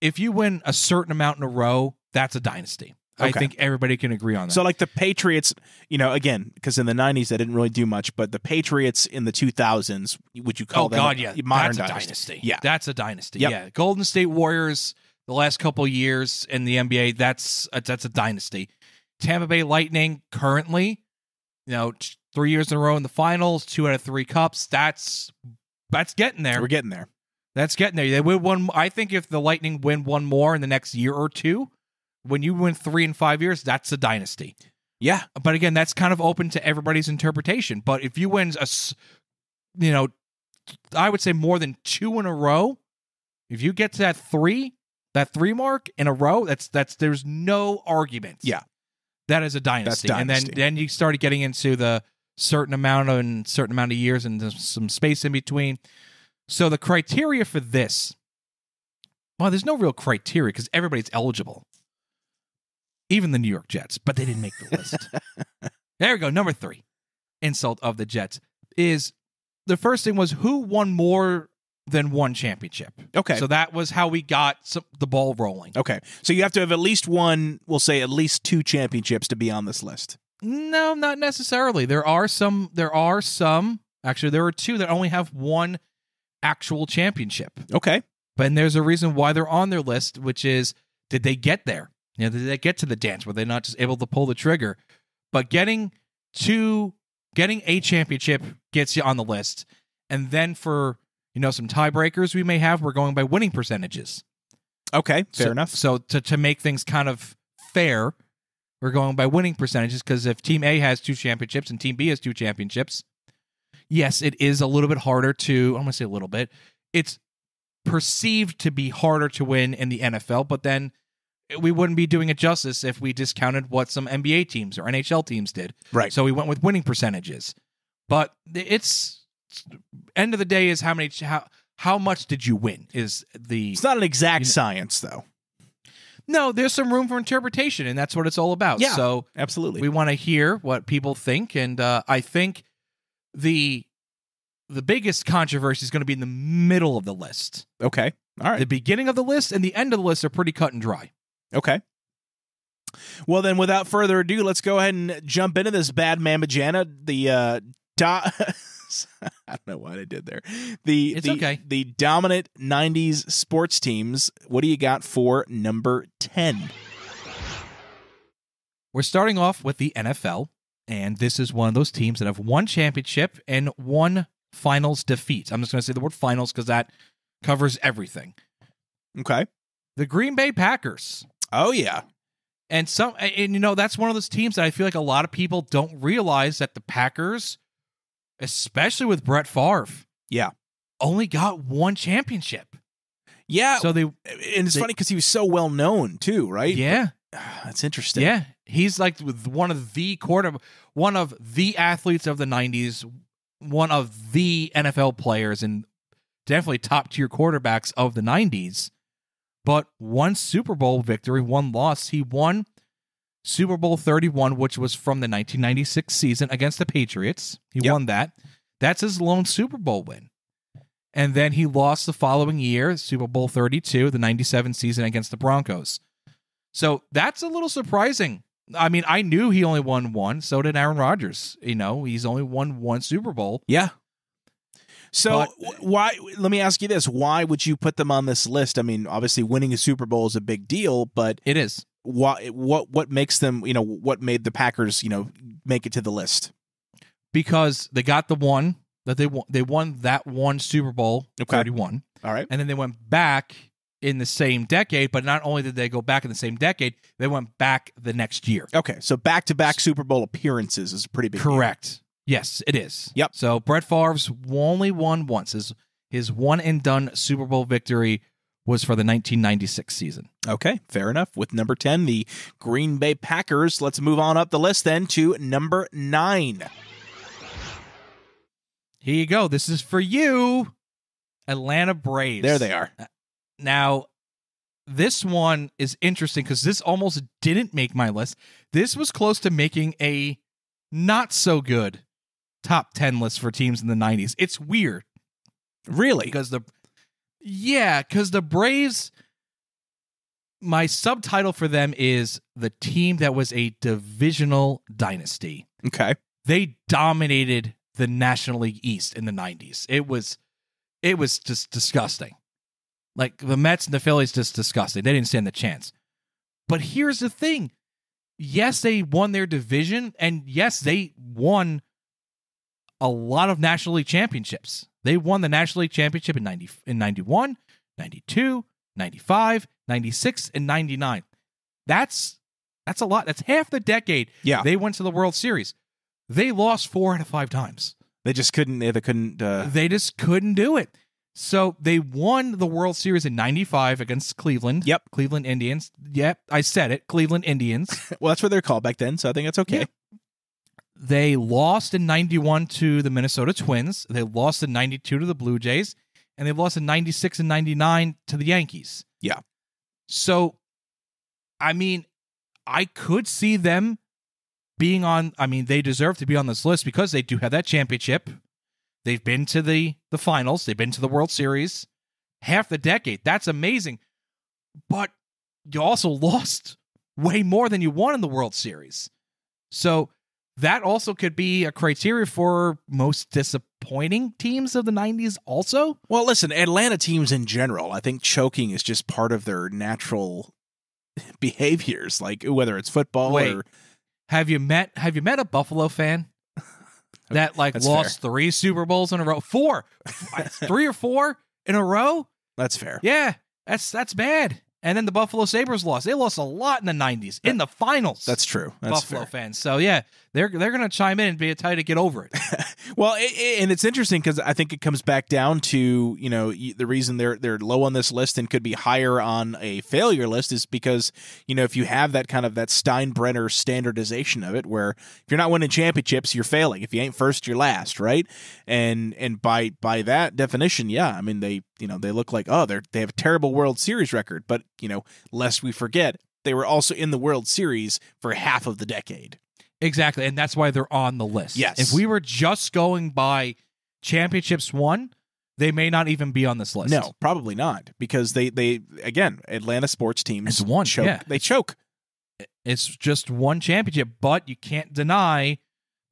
If you win a certain amount in a row, that's a dynasty. Okay. I think everybody can agree on that. So like the Patriots, again, because in the 90s they didn't really do much, but the Patriots in the 2000s, would you call them modern that's a dynasty? Yeah. That's a dynasty. Yep. Yeah. Golden State Warriors, the last couple of years in the NBA, that's a dynasty. Tampa Bay Lightning currently, 3 years in a row in the finals, 2 out of 3 cups. That's getting there. We're getting there. That's getting there. They win one. I think if the Lightning win one more in the next year or two, when you win 3 and 5 years, that's a dynasty. Yeah. But again, that's kind of open to everybody's interpretation. But if you win I would say more than 2 in a row, if you get to that 3 mark in a row, there's no argument. Yeah. That is a dynasty. That's dynasty. And then you started getting into the certain amount of years and some space in between. So the criteria for this, there's no real criteria because everybody's eligible. even the New York Jets, but they didn't make the list. There we go. Number 3, insult of the Jets, is the first thing was who won more than one championship. Okay. So that was how we got the ball rolling. Okay. So you have to have at least one, we'll say at least 2 championships to be on this list. No, not necessarily. There are some, actually there are 2 that only have one actual championship. Okay. But there's a reason why they're on their list, which is, did they get there? Did they get to the dance? Were they not just able to pull the trigger? But getting a championship gets you on the list. And then for, some tiebreakers we may have, we're going by winning percentages. Okay, fair enough. So to make things kind of fair, we're going by winning percentages, because if Team A has 2 championships and Team B has 2 championships, yes, it is a little bit harder to, I'm going to say a little bit, it's perceived to be harder to win in the NFL, but then we wouldn't be doing it justice if we discounted what some NBA teams or NHL teams did. Right. So we went with winning percentages. But it's end of the day is how much did you win is the... It's not an exact science, though. No, there's some room for interpretation, and that's what it's all about. Yeah, so absolutely. We want to hear what people think, and I think the biggest controversy is going to be in the middle of the list. Okay. All right. The beginning of the list and the end of the list are pretty cut and dry. Okay. Well, then, without further ado, let's go ahead and jump into this bad mamma Jana. I don't know what I did there. Okay. The dominant 90s sports teams. What do you got for number 10? We're starting off with the NFL, and this is one of those teams that have one championship and one finals defeat. I'm just going to say the word finals because that covers everything. Okay. The Green Bay Packers. Oh, yeah. And that's one of those teams that I feel like a lot of people don't realize that the Packers, especially with Brett Favre, only got one championship. Yeah. So it's funny because he was so well known too, right? Yeah. That's interesting. Yeah. He's like one of the athletes of the 90s, one of the NFL players, and definitely top tier quarterbacks of the 90s. But one Super Bowl victory, one loss. He won Super Bowl 31, which was from the 1996 season against the Patriots. He won that. That's his lone Super Bowl win. And then he lost the following year, Super Bowl 32, the 97 season against the Broncos. So that's a little surprising. I mean, I knew he only won one. So did Aaron Rodgers. He's only won one Super Bowl. Yeah. So why? Let me ask you this: why would you put them on this list? I mean, obviously, winning a Super Bowl is a big deal, but it is. Why? What makes them? What made the Packers? Make it to the list? Because they got the one that they won. They won that one Super Bowl 31. All right, and then they went back in the same decade. But not only did they go back in the same decade, they went back the next year. Okay, so back-to-back Super Bowl appearances is a pretty big. Correct. Deal. Yes, it is. Yep. So Brett Favre's only won once. His one and done Super Bowl victory was for the 1996 season. Okay, fair enough. With number 10, the Green Bay Packers. Let's move on up the list then to number 9. Here you go. This is for you, Atlanta Braves. There they are. Now, this one is interesting because this almost didn't make my list. This was close to making a not so good top 10 list for teams in the 90s. It's weird. Really? Because the Braves, my subtitle for them is the team that was a divisional dynasty. Okay. They dominated the National League East in the 90s. It was just disgusting. Like the Mets and the Phillies, just disgusting. They didn't stand the chance. But here's the thing. Yes, they won their division, and yes, they won a lot of National League championships. They won the National League Championship in 91, 92, 95, 96, and 99. That's a lot. That's half the decade. Yeah. They went to the World Series. They lost 4 out of 5 times. They just couldn't. They just couldn't do it. So they won the World Series in 95 against Cleveland. Yep. Cleveland Indians. Yep, I said it. Cleveland Indians. Well, that's what they're called back then, so I think that's okay. Yep. They lost in 91 to the Minnesota Twins. They lost in 92 to the Blue Jays. And they lost in 96 and 99 to the Yankees. Yeah. So, I mean, I could see them being on. I mean, they deserve to be on this list because they do have that championship. They've been to the finals. They've been to the World Series. Half the decade. That's amazing. But you also lost way more than you won in the World Series. So that also could be a criteria for most disappointing teams of the 90s also. Well, listen, Atlanta teams in general, I think choking is just part of their natural behaviors, like whether it's football or... Have you met a Buffalo fan that lost fair. 3 Super Bowls in a row? 4. 3 or 4 in a row? That's fair. Yeah, that's bad. And then the Buffalo Sabres lost. They lost a lot in the 90s, in the finals. That's true. That's Buffalo fair. fans. So, yeah, they're going to chime in and be tell you to get over it. Well, and it's interesting because I think it comes back down to, the reason they're low on this list and could be higher on a failure list is because, if you have that kind of that Steinbrenner standardization of it, where if you're not winning championships, you're failing. If you ain't first, you're last, right? And by that definition, yeah, I mean, they look like, they have a terrible World Series record, but, lest we forget, they were also in the World Series for half of the decade. Exactly, and that's why they're on the list. Yes. If we were just going by championships won, they may not even be on this list. No, probably not, because they again, Atlanta sports teams choke. Yeah. They choke. It's just one championship, but you can't deny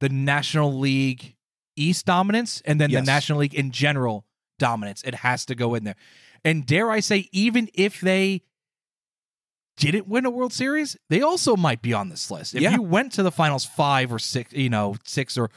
the National League East dominance and then the National League in general dominance. It has to go in there. And dare I say, even if they didn't win a World Series, they also might be on this list. If you went to the finals 5 or 6, 6 or,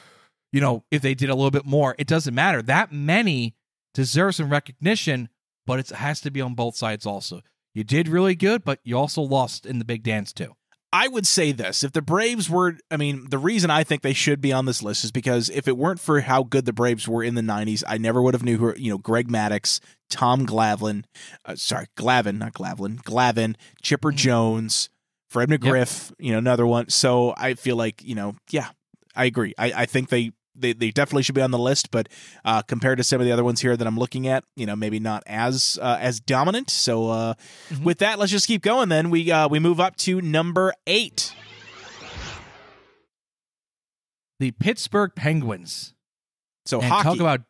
if they did a little bit more, it doesn't matter. That many deserve some recognition, but it has to be on both sides also. You did really good, but you also lost in the big dance too. I would say this. If the Braves were, the reason I think they should be on this list is because if it weren't for how good the Braves were in the 90s, I never would have knew who, Greg Maddux, Tom Glavine, Glavine, Chipper Jones, Fred McGriff, another one. So I feel like, I agree. I think they definitely should be on the list, but compared to some of the other ones here that I'm looking at, maybe not as dominant. So with that, let's just keep going. Then we move up to number 8, the Pittsburgh Penguins. So and hockey.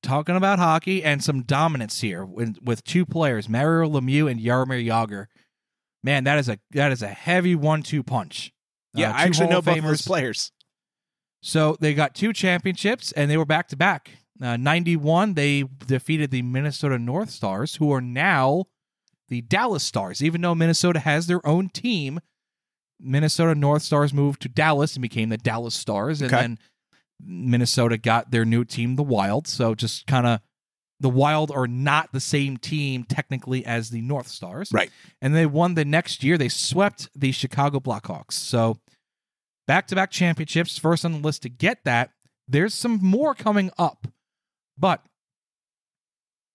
Talking about hockey and some dominance here with 2 players, Mario Lemieux and Jaromir Jagr. Man, that is a heavy 1-2 punch. Yeah, I actually know both of those players. So they got 2 championships, and they were back-to-back. 91, they defeated the Minnesota North Stars, who are now the Dallas Stars. Even though Minnesota has their own team, Minnesota North Stars moved to Dallas and became the Dallas Stars, and then Minnesota got their new team, the Wild. So just kind of the Wild are not the same team technically as the North Stars. Right. And they won the next year. They swept the Chicago Blackhawks. So back-to-back championships, first on the list to get that. There's some more coming up. But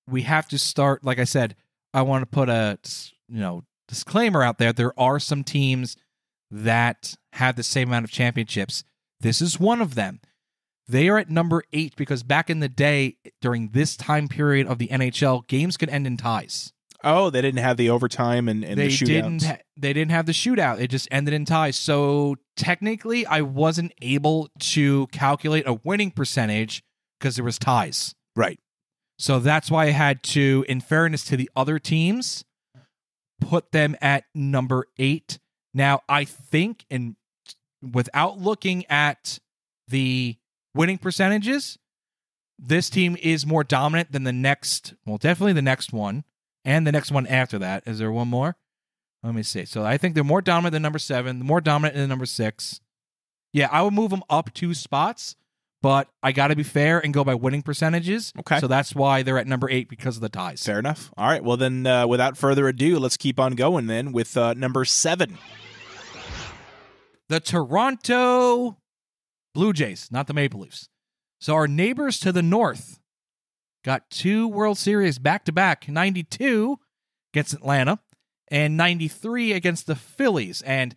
we have to start, like I said, I want to put a disclaimer out there. There are some teams that have the same amount of championships. This is one of them. They are at number 8 because back in the day, during this time period of the NHL, games could end in ties. Oh, they didn't have the overtime and the shootouts. They didn't have the shootout. It just ended in ties. So technically, I wasn't able to calculate a winning percentage because there was ties. Right. So that's why I had to, in fairness to the other teams, put them at number 8. Now, I think, and without looking at the winning percentages, this team is more dominant than the next, well, definitely the next one, and the next one after that. Is there one more? Let me see. So I think they're more dominant than number 7, more dominant than number 6. Yeah, I would move them up 2 spots, but I got to be fair and go by winning percentages. Okay. So that's why they're at number 8 because of the ties. Fair enough. All right. Well, then, without further ado, let's keep on going then with number 7. The Toronto Blue Jays, not the Maple Leafs. So our neighbors to the north got 2 World Series back-to-back, 92 against Atlanta and 93 against the Phillies. And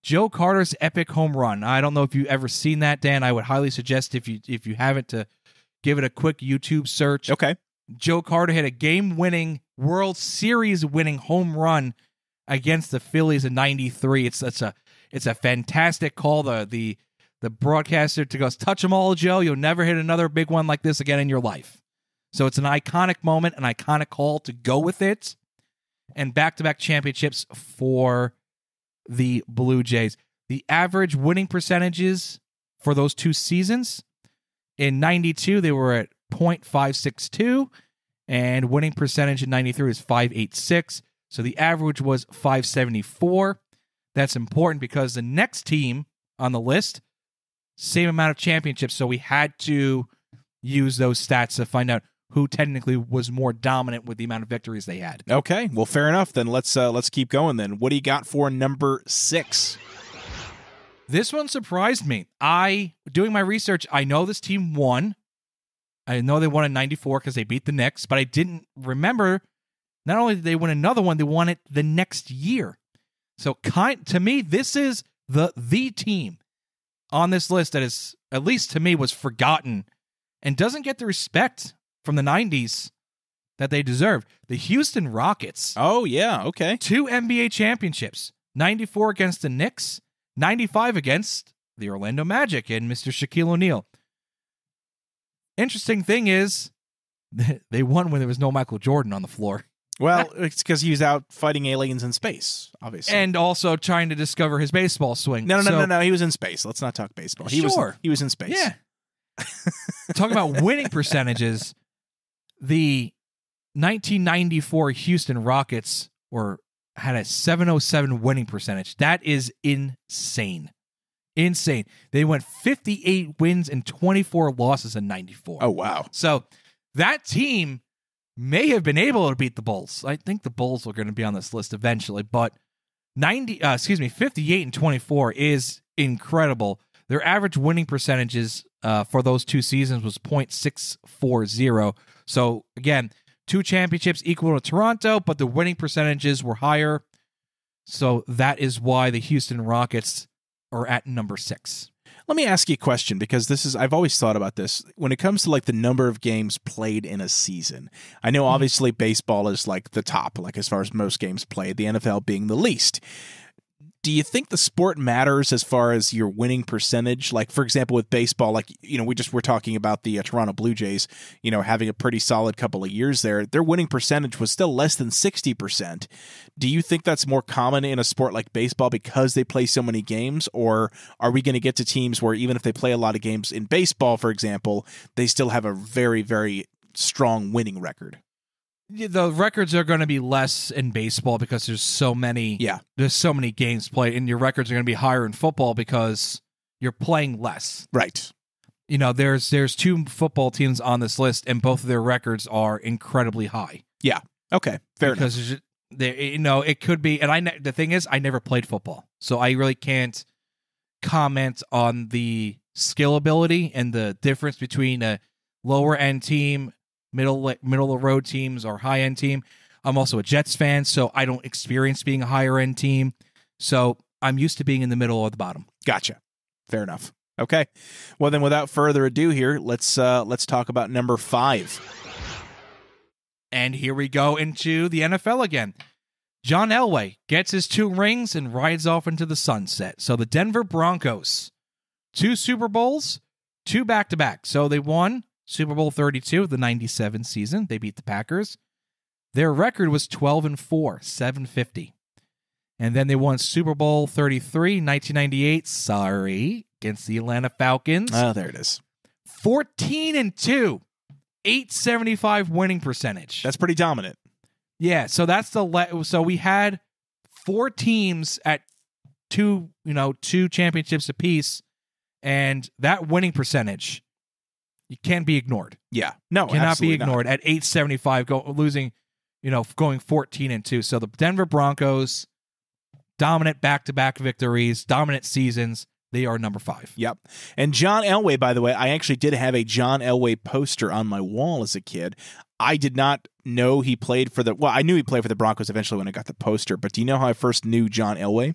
Joe Carter's epic home run. I don't know if you've ever seen that, Dan. I would highly suggest if you haven't to give it a quick YouTube search. Okay. Joe Carter hit a game-winning, World Series-winning home run against the Phillies in 93. It's a fantastic call. The broadcaster to goes, touch them all, Joe. You'll never hit another big one like this again in your life. So it's an iconic moment, an iconic call to go with it. And back-to-back championships for the Blue Jays. The average winning percentages for those 2 seasons, in 92, they were at .562, and winning percentage in 93 is .586. So the average was .574. That's important because the next team on the list, same amount of championships, so we had to use those stats to find out who technically was more dominant with the amount of victories they had. Okay, well, fair enough. Then let's keep going. Then, what do you got for number 6? This one surprised me. Doing my research, I know this team won. I know they won in 94 because they beat the Knicks, but I didn't remember. Not only did they win another one, they won it the next year. So, to me, this is the team on this list that is, at least to me, was forgotten and doesn't get the respect from the 90s that they deserve. The Houston Rockets. Oh, yeah, okay. 2 NBA championships. 94 against the Knicks, 95 against the Orlando Magic and Mr. Shaquille O'Neal. Interesting thing is, they won when there was no Michael Jordan on the floor. Well, it's because he was out fighting aliens in space, obviously. And also trying to discover his baseball swing. No. He was in space. Let's not talk baseball. He was in space. Yeah. Talking about winning percentages, the 1994 Houston Rockets had a 707 winning percentage. That is insane. Insane. They went 58 wins and 24 losses in 94. Oh, wow. So that team may have been able to beat the Bulls. I think the Bulls are going to be on this list eventually, but 58 and 24 is incredible. Their average winning percentages for those 2 seasons was .640. So again, 2 championships equal to Toronto, but the winning percentages were higher. So that is why the Houston Rockets are at number 6. Let me ask you a question, because I've always thought about this. When it comes to like the number of games played in a season, I know obviously baseball is like the top, like as far as most games played, the NFL being the least. Do you think the sport matters as far as your winning percentage? Like, for example, with baseball, like, we're talking about the Toronto Blue Jays, having a pretty solid couple of years there. Their winning percentage was still less than 60%. Do you think that's more common in a sport like baseball because they play so many games? Or are we going to get to teams where even if they play a lot of games in baseball, for example, they still have a very, very strong winning record? The records are going to be less in baseball because there's so many. Yeah, there's so many games played, and your records are going to be higher in football because you're playing less. Right. There's 2 football teams on this list, and both of their records are incredibly high. Yeah. Okay. Fair enough. Because it could be, and the thing is, I never played football, so I really can't comment on the skill ability and the difference between a lower end team, middle of the road teams, or high end team. I'm also a Jets fan, so I don't experience being a higher end team. So I'm used to being in the middle or the bottom. Gotcha. Fair enough. Okay. Well, then, without further ado, here let's talk about number 5. And here we go into the NFL again. John Elway gets his 2 rings and rides off into the sunset. So the Denver Broncos, 2 Super Bowls, 2 back-to-back. So they won Super Bowl 32, the 97 season. They beat the Packers. Their record was 12-4, 750. And then they won Super Bowl 33, 1998. Sorry, against the Atlanta Falcons. Oh, there it is. 14-2, 875 winning percentage. That's pretty dominant. Yeah, so that's so we had 4 teams at 2 championships apiece, and that winning percentage, you can't be ignored. Yeah. No, cannot be ignored. At 875, going 14-2. So the Denver Broncos, dominant back-to-back victories, dominant seasons. They are number 5. Yep. And John Elway, by the way, I actually did have a John Elway poster on my wall as a kid. I did not know he played for I knew he played for the Broncos eventually when I got the poster, but do you know how I first knew John Elway?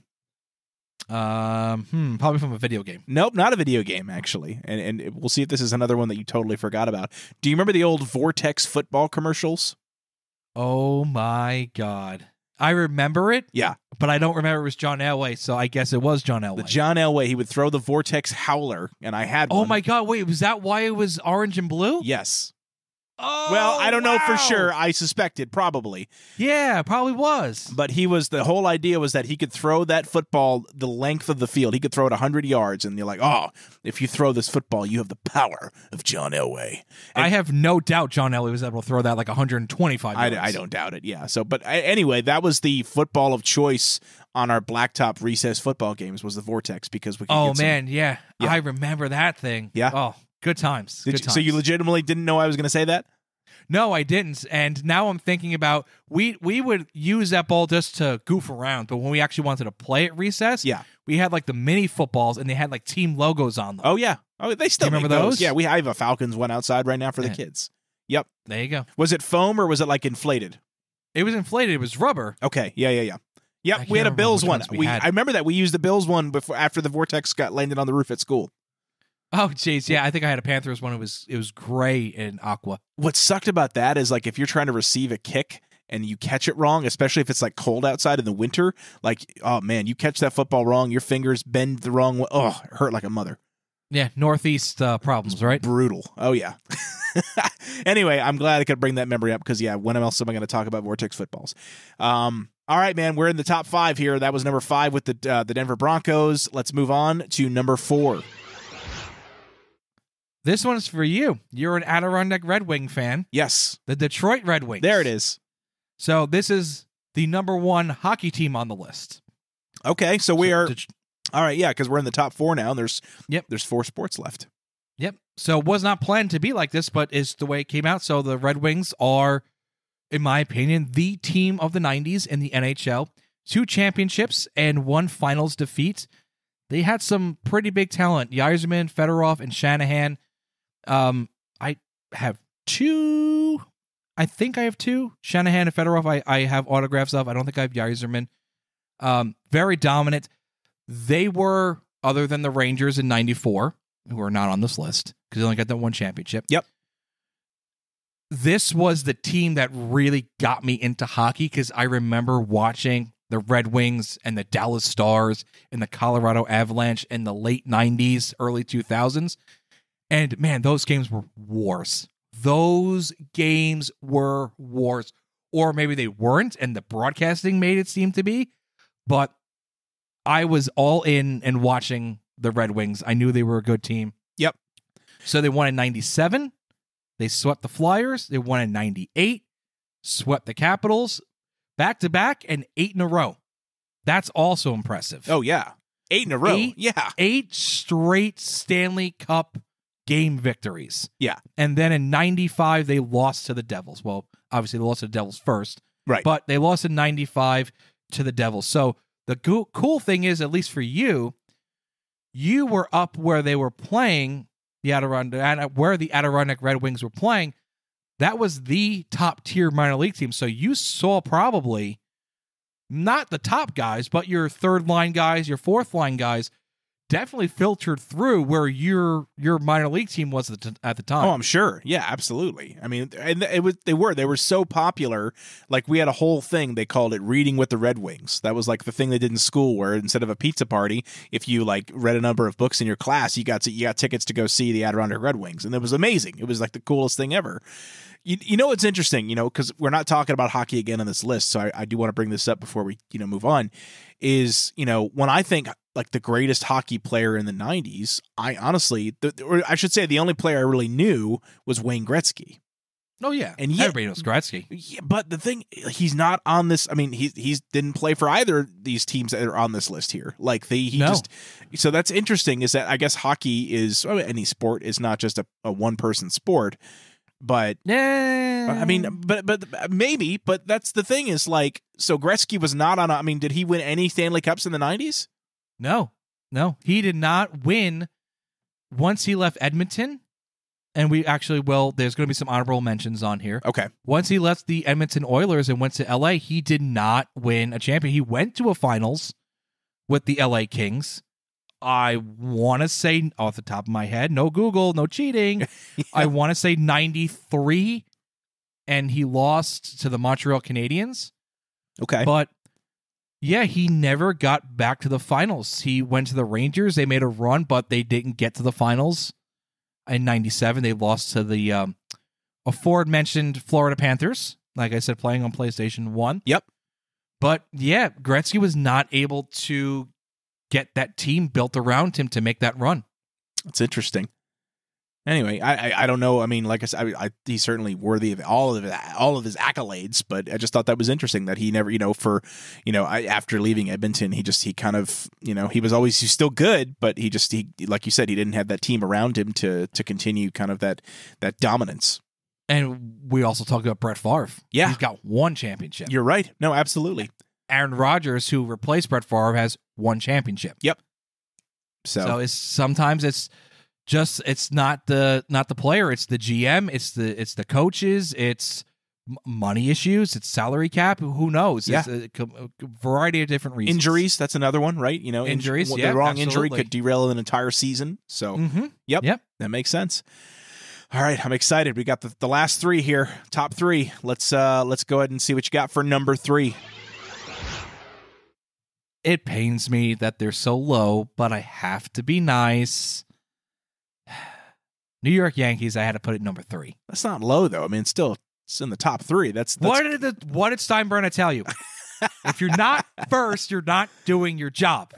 Probably from a video game. Nope, not a video game, actually. And we'll see if this is another one that you totally forgot about. Do you remember the old Vortex football commercials? Oh my God. I remember it. Yeah. But I don't remember it was John Elway, so I guess it was John Elway. The John Elway, he would throw the Vortex Howler, and I had one. Oh my God, wait, was that why it was orange and blue? Yes. Oh, well, I don't know for wow. sure. I suspected, probably. Yeah, probably was. But the whole idea was that he could throw that football the length of the field. He could throw it 100 yards, and you're like, oh, if you throw this football, you have the power of John Elway. And I have no doubt John Elway was able to throw that like 125 yards. I don't doubt it, yeah. So, but anyway, that was the football of choice on our blacktop recess football games was the Vortex because we could get some. Yeah. Yeah. I remember that thing. Yeah. Oh, good times. Good times. So you legitimately didn't know I was going to say that? No, I didn't. And now I'm thinking about we would use that ball just to goof around, but when we actually wanted to play at recess, yeah, we had like the mini footballs and they had like team logos on them. Oh yeah. Oh, they still remember make those? Yeah, I have a Falcons one outside right now for the kids. Yep. There you go. Was it foam or was it like inflated? It was inflated. It was rubber. Okay. Yeah. Yep, I we had a can't Bills remember one. which ones we had. I remember that we used the Bills one after the Vortex got landed on the roof at school. Oh, jeez. Yeah, I think I had a Panthers one. It was gray and aqua. What sucked about that is like if you're trying to receive a kick and you catch it wrong, especially if it's like cold outside in the winter, like, oh man, you catch that football wrong, your fingers bend the wrong way. Oh, it hurt like a mother. Yeah, Northeast problems, right? Brutal. Oh, yeah. Anyway, I'm glad I could bring that memory up because, yeah, when else am I going to talk about Vortex footballs? All right, man, we're in the top 5 here. That was number 5 with the Denver Broncos. Let's move on to number 4. This one's for you. You're an Adirondack Red Wing fan. Yes. The Detroit Red Wings. There it is. So this is the number 1 hockey team on the list. Okay, so we are... All right, yeah, because we're in the top 4 now, and there's 4 sports left. Yep. So it was not planned to be like this, but it's the way it came out. So the Red Wings are, in my opinion, the team of the 90s in the NHL. 2 championships and 1 finals defeat. They had some pretty big talent. Yzerman, Fedorov, and Shanahan. I have 2. I think I have 2. Shanahan and Fedorov I have autographs of. I don't think I have Yzerman. Very dominant. They were, other than the Rangers in 94, who are not on this list, because they only got that 1 championship. Yep. This was the team that really got me into hockey, because I remember watching the Red Wings and the Dallas Stars and the Colorado Avalanche in the late 90s, early 2000s. And, man, those games were wars. Those games were wars. Or maybe they weren't, and the broadcasting made it seem to be, but I was all in and watching the Red Wings. I knew they were a good team. Yep. So they won in 97. They swept the Flyers. They won in 98. Swept the Capitals. Back-to-back and 8 in a row. That's also impressive. Oh, yeah. 8 in a row. 8 straight Stanley Cup game victories. Yeah. And then in 95, they lost to the Devils. Well, obviously they lost to the Devils first. Right. But they lost in 95 to the Devils. So the cool thing is, at least for you, you were up where they were playing the Adirondack Red Wings were playing. That was the top tier minor league team. So you saw probably not the top guys, but your third line guys, your fourth line guys definitely filtered through where your minor league team was at the time. Oh, I'm sure. Yeah, absolutely. I mean, and they were so popular. Like we had a whole thing. They called it Reading with the Red Wings. That was like the thing they did in school, where instead of a pizza party, if you like read a number of books in your class, you got tickets to go see the Adirondack Red Wings, and it was amazing. It was like the coolest thing ever. You know what's interesting, because we're not talking about hockey again on this list, so I do want to bring this up before we move on, is when I think like the greatest hockey player in the 90s, I honestly, or I should say the only player I really knew was Wayne Gretzky. Oh, yeah. And yet, everybody knows Gretzky. Yeah, but the thing, he's not on this. I mean, he's didn't play for either of these teams that are on this list here. Like so that's interesting, is that I guess hockey is, any sport is not just a one-person sport. But I mean, but maybe, but that's the thing is like, so Gretzky was not on. I mean, did he win any Stanley Cups in the 90s? No, he did not win once he left Edmonton. And we actually will. There's going to be some honorable mentions on here. Okay. Once he left the Edmonton Oilers and went to LA, he did not win a champion. He went to a finals with the LA Kings. I want to say, off the top of my head, no Google, no cheating. Yeah. I want to say 93, and he lost to the Montreal Canadiens. Okay. But yeah, he never got back to the finals. He went to the Rangers. They made a run, but they didn't get to the finals. In 97, they lost to the aforementioned Florida Panthers. Like I said, playing on PlayStation 1. Yep. But yeah, Gretzky was not able to get that team built around him to make that run. That's interesting. Anyway, I don't know. I mean, like I said, he's certainly worthy of all of his accolades, but I just thought that was interesting that he never, after leaving Edmonton, he kind of, he's still good, but he like you said, he didn't have that team around him to continue kind of that dominance. And we also talked about Brett Favre. Yeah. He's got one championship. You're right. No, absolutely. Aaron Rodgers, who replaced Brett Favre, has one championship. Yep. So sometimes it's not the player, it's the GM, it's the coaches, it's money issues, it's salary cap. Who knows? Yeah. It's a variety of different reasons. Injuries, that's another one, right? Injuries. The wrong injury could derail an entire season. So, Yep. That makes sense. All right, I'm excited. We got the last three here, top three. Let's go ahead and see what you got for number 3. It pains me that they're so low, but I have to be nice. New York Yankees, I had to put it number 3. That's not low though. I mean, it's in the top 3. That's what did Steinbrenner tell you? If you're not first, you're not doing your job.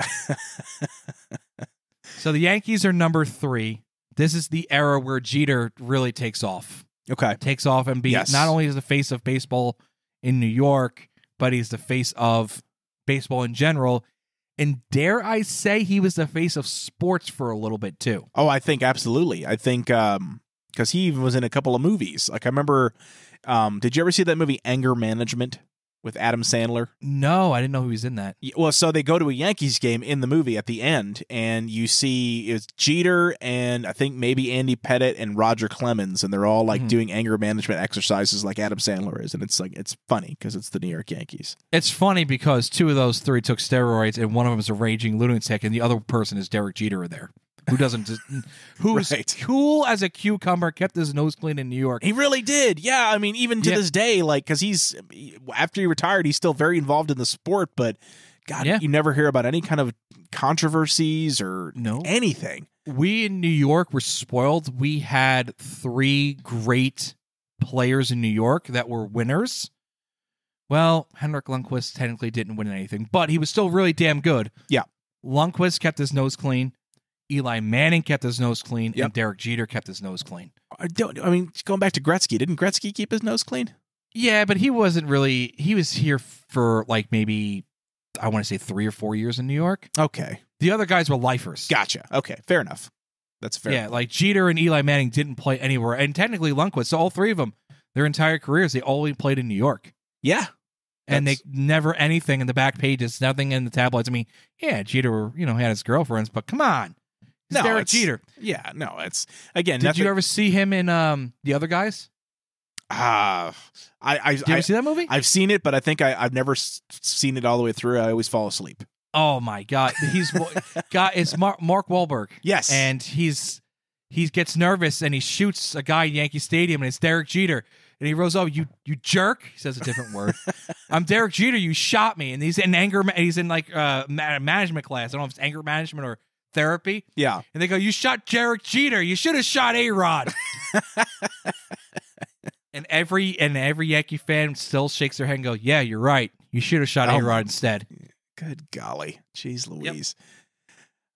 So the Yankees are number 3. This is the era where Jeter really takes off. Okay. Takes off and not only is the face of baseball in New York, but he's the face of baseball in general. And dare I say he was the face of sports for a little bit too. Oh, I think absolutely. I think because he even was in a couple of movies. Like I remember, did you ever see that movie Anger Management with Adam Sandler? No, I didn't know he was in that. Well, so they go to a Yankees game in the movie at the end, and you see it's Jeter and I think maybe Andy Pettitte and Roger Clemens, and they're all like doing anger management exercises like Adam Sandler is, and it's funny because it's the New York Yankees. It's funny because 2 of those 3 took steroids, and one of them is a raging lunatic, and the other person is Derek Jeter there. Who's Right. cool as a cucumber, kept his nose clean in New York. He really did. Yeah, I mean, even to this day, like, because after he retired, he's still very involved in the sport, but God, you never hear about any kind of controversies or anything. We in New York were spoiled. We had 3 great players in New York that were winners. Well, Henrik Lundqvist technically didn't win anything, but he was still really damn good. Yeah. Lundqvist kept his nose clean. Eli Manning kept his nose clean, and Derek Jeter kept his nose clean. Going back to Gretzky, didn't Gretzky keep his nose clean? Yeah, but he wasn't really. He was here for like maybe, I want to say 3 or 4 years in New York. Okay. The other guys were lifers. Gotcha. Okay, fair enough. That's fair. Yeah, like Jeter and Eli Manning didn't play anywhere, and technically Lundqvist, so all 3 of them, their entire careers, they only played in New York. Yeah. And they never anything in the back pages, nothing in the tabloids. I mean, yeah, Jeter, had his girlfriends, but come on. It's Derek Jeter. Yeah, no, it's again. Did you ever see him in The Other Guys? Did you ever see that movie? I've seen it, but I think I've never seen it all the way through. I always fall asleep. Oh my God, it's Mark Wahlberg. Yes, and he gets nervous and he shoots a guy in Yankee Stadium, and it's Derek Jeter. And he rolls, "Oh, you jerk!" He says a different word. "I'm Derek Jeter. You shot me." And he's in anger. He's in like management class. I don't know if it's anger management or therapy. Yeah. And they go, "You shot Derek Jeter. You should have shot A-Rod." and every Yankee fan still shakes their head and go, "Yeah, you're right. You should have shot A-Rod instead." Good golly, jeez Louise.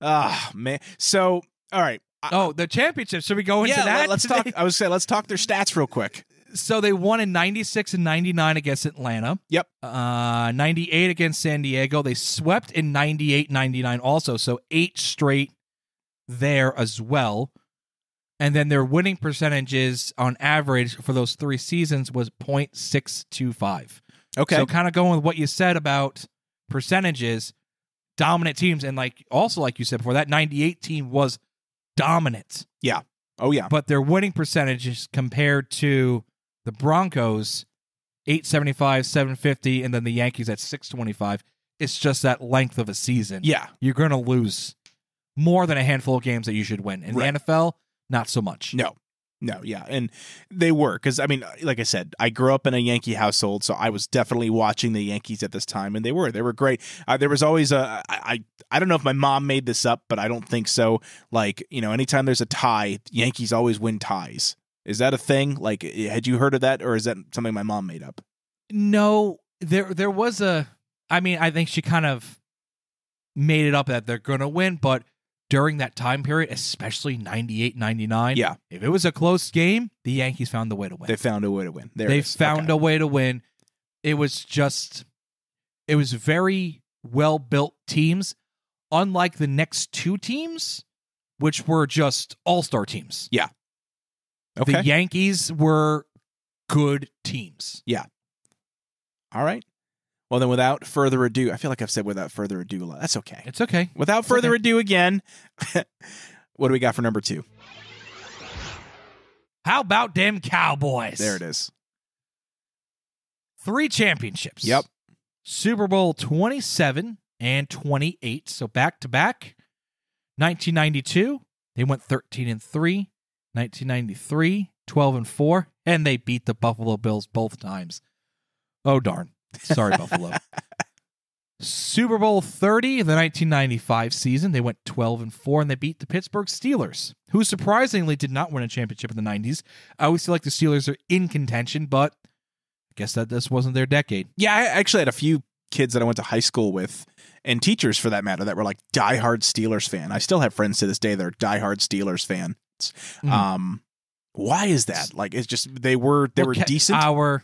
Ah, man. So, all right. The championship. Should we go into that? Let's talk. I was saying, let's talk their stats real quick. So they won in 96 and 99 against Atlanta. Yep. 98 against San Diego. They swept in 98, 99 also. So 8 straight there as well. And then their winning percentages on average for those 3 seasons was .625. Okay. So kind of going with what you said about percentages, dominant teams. And like you said before, that 98 team was dominant. Yeah. Oh, yeah. But their winning percentages compared to the Broncos, 875, 750, and then the Yankees at 625. It's just that length of a season. Yeah. You're going to lose more than a handful of games that you should win. In the NFL, not so much. No. No, yeah, and they were, because I mean, like I said, I grew up in a Yankee household, so I was definitely watching the Yankees at this time, and they were great. There was always I don't know if my mom made this up, but I don't think so. Like, anytime there's a tie, Yankees always win ties. Is that a thing? Like, had you heard of that, or is that something my mom made up? No, there was I mean, I think she kind of made it up that they're going to win, but during that time period, especially 98, 99, Yeah. if it was a close game, the Yankees found a way to win. They found a way to win. They found a way to win. It was very well-built teams, unlike the next two teams, which were just all-star teams. Yeah. Okay. The Yankees were good teams. Yeah. All right. Well, then, without further ado, I feel like I've said without further ado a lot. That's okay. It's okay. Without further ado again, what do we got for number 2? How about them Cowboys? There it is. 3 championships. Yep. Super Bowl 27 and 28, so back-to-back. 1992, they went 13-3. 1993, 12-4, and they beat the Buffalo Bills both times. Oh, darn. Sorry, Buffalo. Super Bowl 30, the 1995 season, they went 12-4, and they beat the Pittsburgh Steelers, who surprisingly did not win a championship in the 90s. I always feel like the Steelers are in contention, but I guess that this wasn't their decade. Yeah, I actually had a few kids that I went to high school with, and teachers for that matter, that were like diehard Steelers fan. I still have friends to this day that are diehard Steelers fan. Why is that? Like, it's just they were decent. Our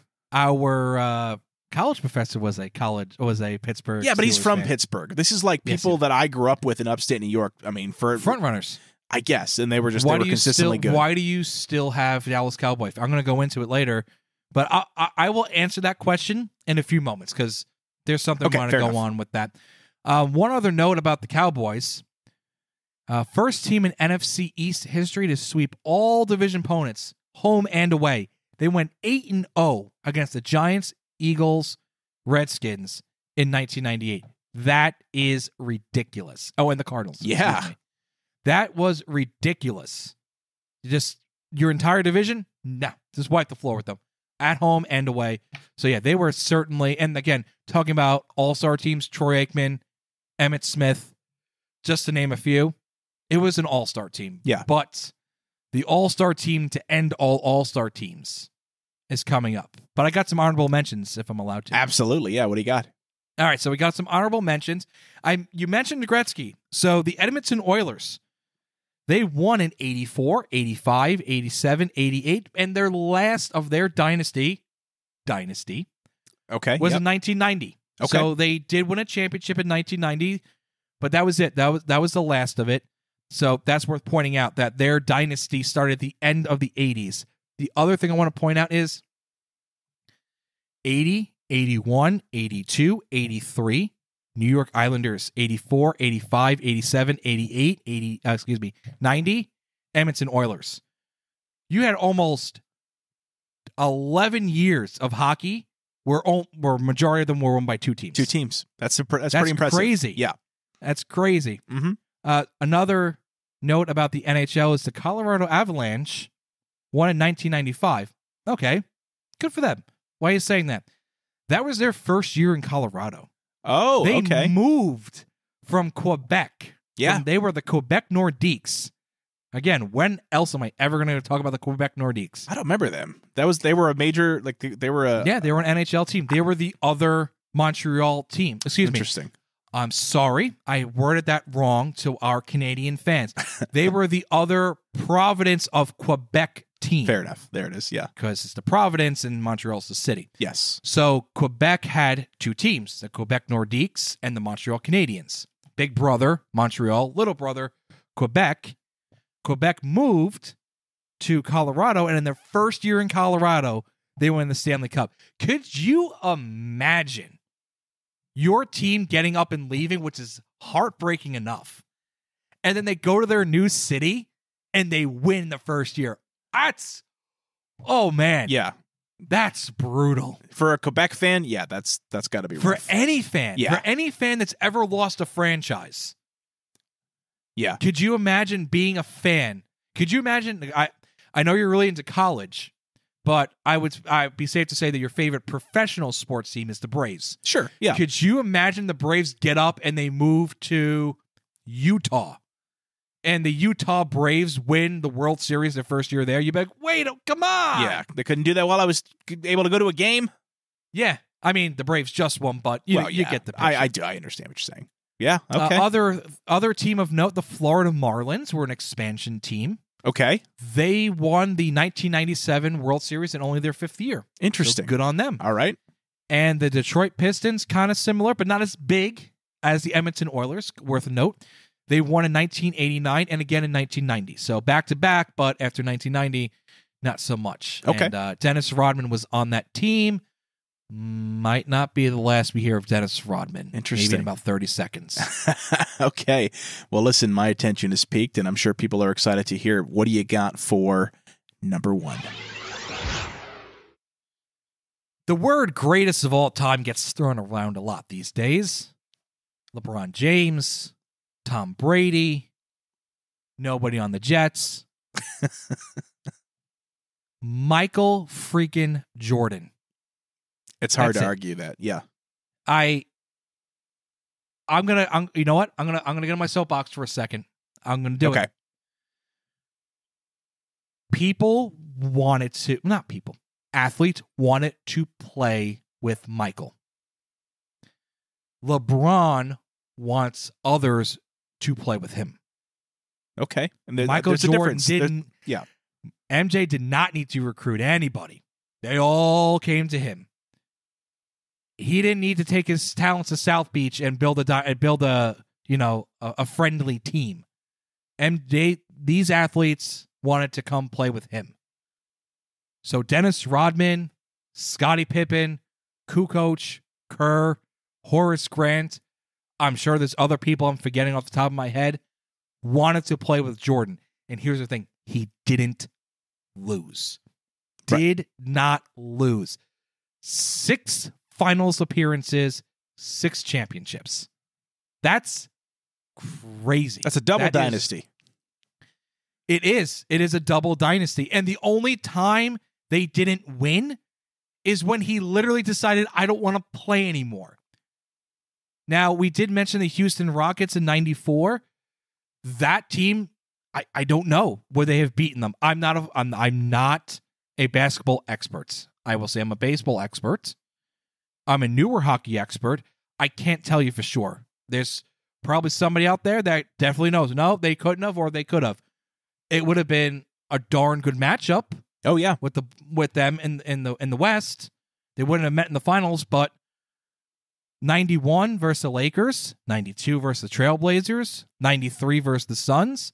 college professor was a Pittsburgh. Yeah, but he's Steelers from fan. Pittsburgh. This is like people that I grew up with in upstate New York. I mean, for front runners, I guess, and they were consistently good. Why do you still have Dallas Cowboys? I'm going to go into it later, but I will answer that question in a few moments because there's something I want to go on with that. One other note about the Cowboys. First team in NFC East history to sweep all division opponents, home and away. They went 8-0 against the Giants, Eagles, Redskins in 1998. That is ridiculous. Oh, and the Cardinals. Yeah. That was ridiculous. Just your entire division? No. Just wipe the floor with them. At home and away. So, yeah, they were certainly, and again, talking about all-star teams, Troy Aikman, Emmitt Smith, just to name a few. It was an all-star team. Yeah. But the all-star team to end all all-star teams is coming up. But I got some honorable mentions, if I'm allowed to. Absolutely. Yeah. What do you got? All right. So we got some honorable mentions. You mentioned Gretzky. So the Edmonton Oilers, they won in 84, 85, 87, 88, and their last of their dynasty Okay. was in 1990. Okay. So they did win a championship in 1990, but that was it. That was the last of it. So that's worth pointing out that their dynasty started at the end of the 80s. The other thing I want to point out is 80, 81, 82, 83, New York Islanders, 84, 85, 87, 88, 90, Edmonton Oilers. You had almost 11 years of hockey where majority of them were won by 2 teams. 2 teams. That's pretty impressive. Crazy. Yeah. That's crazy. Mm-hmm. Another note about the NHL is the Colorado Avalanche won in 1995. Okay, good for them. Why are you saying that? That was their first year in Colorado. Oh, they okay. moved from Quebec. Yeah. And they were the Quebec Nordiques. Again, when else am I ever going to talk about the Quebec Nordiques? I don't remember them. They were a major, like they were a... Yeah, they were an NHL team. They were the other Montreal team. Excuse me. Interesting. I'm sorry. I worded that wrong to our Canadian fans. They were the other Providence of Quebec team. Fair enough. There it is. Yeah. Because it's the Providence and Montreal's the city. Yes. So Quebec had 2 teams, the Quebec Nordiques and the Montreal Canadiens. Big brother, Montreal. Little brother, Quebec. Quebec moved to Colorado, and in their first year in Colorado, they won the Stanley Cup. Could you imagine your team getting up and leaving, which is heartbreaking enough, and then they go to their new city and they win the first year? Oh man. Yeah. That's brutal. For a Quebec fan, yeah, that's got to be rough. For any fan. Yeah. For any fan that's ever lost a franchise. Yeah. Could you imagine being a fan? Could you imagine? I know you're really into college, but I'd be safe to say that your favorite professional sports team is the Braves. Sure. Yeah. Could you imagine the Braves get up and they move to Utah, and the Utah Braves win the World Series their first year there? You'd be like, wait, come on. Yeah. They couldn't do that while I was able to go to a game. Yeah. I mean, the Braves just won, but you get the picture. I do. I understand what you're saying. Yeah. Okay. Other team of note, the Florida Marlins were an expansion team. Okay. They won the 1997 World Series in only their 5th year. Interesting. So good on them. All right. And the Detroit Pistons, kind of similar, but not as big as the Edmonton Oilers, worth a note. They won in 1989 and again in 1990. So back-to-back, but after 1990, not so much. Okay. And Dennis Rodman was on that team. Might not be the last we hear of Dennis Rodman. Interesting. Maybe in about 30 seconds. Okay. Well, listen, my attention is piqued, and I'm sure people are excited to hear. What do you got for number 1? The word greatest of all time gets thrown around a lot these days. LeBron James, Tom Brady, nobody on the Jets. Michael freaking Jordan. It's hard That's to it. argue that. Yeah. You know what? I'm gonna get on my soapbox for a second. I'm gonna do it. Athletes wanted to play with Michael. LeBron wants others to play with him. Okay. And Michael there's Jordan a difference. didn't. Yeah. MJ did not need to recruit anybody. They all came to him. He didn't need to take his talents to South Beach and build a friendly team. And these athletes wanted to come play with him. So Dennis Rodman, Scottie Pippen, Kukoc, Kerr, Horace Grant, I'm sure there's other people I'm forgetting off the top of my head, wanted to play with Jordan. And here's the thing, he didn't lose. Did not lose. 6 finals appearances, 6 championships. That's crazy. That's a double dynasty. It is. It is a double dynasty. And the only time they didn't win is when he literally decided, I don't want to play anymore. Now, we did mention the Houston Rockets in 94. That team, I don't know would they have beaten them. I'm not a basketball expert. I will say I'm a baseball expert. I'm a newer hockey expert. I can't tell you for sure. There's probably somebody out there that definitely knows. No, they couldn't have, or they could have. It would have been a darn good matchup. Oh yeah, with them in the West. They wouldn't have met in the finals, but 91 versus the Lakers, 92 versus the Trailblazers, 93 versus the Suns,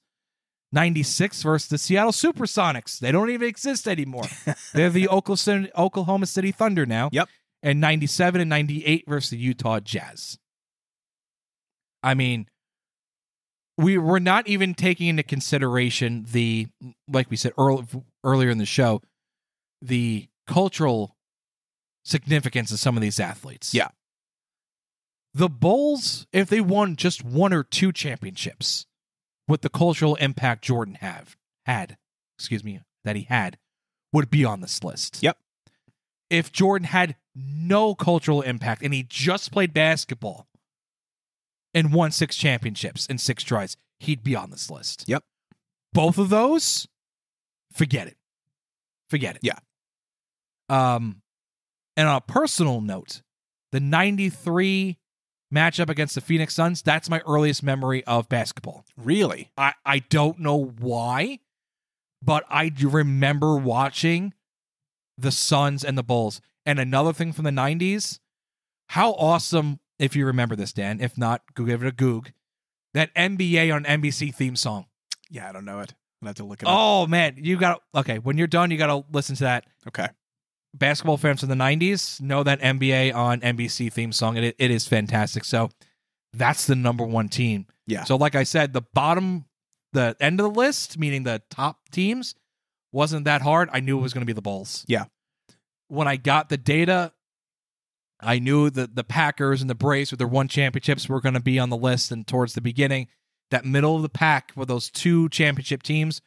96 versus the Seattle Supersonics. They don't even exist anymore. They're the Oklahoma City Thunder now. Yep. And 97 and 98 versus the Utah Jazz. I mean, we're not even taking into consideration like we said earlier in the show, the cultural significance of some of these athletes. Yeah. The Bulls, if they won just 1 or 2 championships with the cultural impact Jordan had, would be on this list. Yep. If Jordan had no cultural impact and he just played basketball and won 6 championships in 6 tries, he'd be on this list. Yep. Both of those, forget it. Yeah. And on a personal note, the 93 matchup against the Phoenix Suns, that's my earliest memory of basketball. Really? I don't know why, but I do remember watching the Suns and the Bulls. And another thing from the 90s, how awesome, if you remember this, Dan. If not, go give it a goog. That NBA on NBC theme song. Yeah, I don't know it. I'll have to look it up. Oh, man. When you're done, you got to listen to that. Okay. Basketball fans from the 90s know that NBA on NBC theme song. It is fantastic. So that's the number 1 team. Yeah. So like I said, the end of the list, meaning the top teams, wasn't that hard. I knew it was going to be the Bulls. Yeah. When I got the data, I knew that the Packers and the Braves with their 1 championships were going to be on the list. And towards the beginning, that middle of the pack with those 2 championship teams,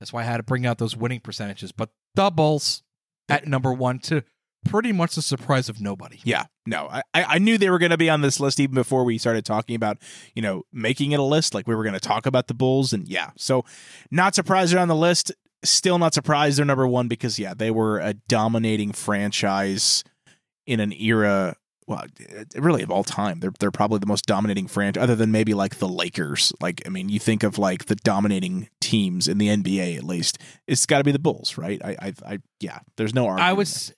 That's why I had to bring out those winning percentages. But the Bulls at number 1 to pretty much the surprise of nobody. Yeah, no, I knew they were going to be on this list even before we started talking about, making it a list. Like we were going to talk about the Bulls, and yeah, so not surprised they're on the list. Still not surprised they're number 1 because they were a dominating franchise in an era. Well, really of all time, they're probably the most dominating franchise, other than maybe like the Lakers. Like, I mean, you think of like the dominating teams in the NBA, at least it's got to be the Bulls, right? Yeah, there's no argument.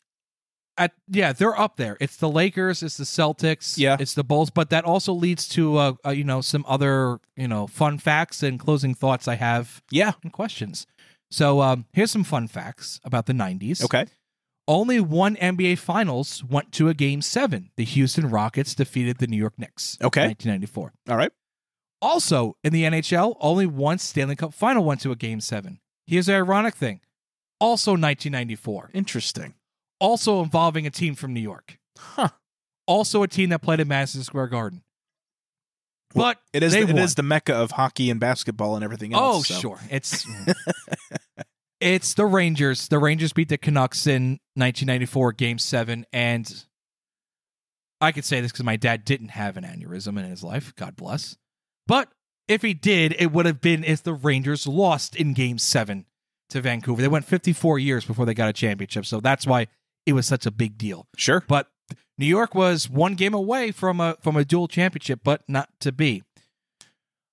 They're up there. It's the Lakers, it's the Celtics, yeah, it's the Bulls, but that also leads to some other fun facts and closing thoughts I have. Yeah, and questions. So here's some fun facts about the 90s. Okay. Only one NBA Finals went to a Game 7. The Houston Rockets defeated the New York Knicks. Okay. In 1994. All right. Also, in the NHL, only one Stanley Cup Final went to a Game 7. Here's the ironic thing. Also 1994. Interesting. Also involving a team from New York. Huh. Also a team that played at Madison Square Garden. Well, but it is the mecca of hockey and basketball and everything else. Oh, sure. It's the Rangers. The Rangers beat the Canucks in 1994, Game 7, and I could say this because my dad didn't have an aneurysm in his life, God bless. But if he did, it would have been if the Rangers lost in Game 7 to Vancouver. They went 54 years before they got a championship, so that's why it was such a big deal. Sure. But New York was one game away from a dual championship, but not to be.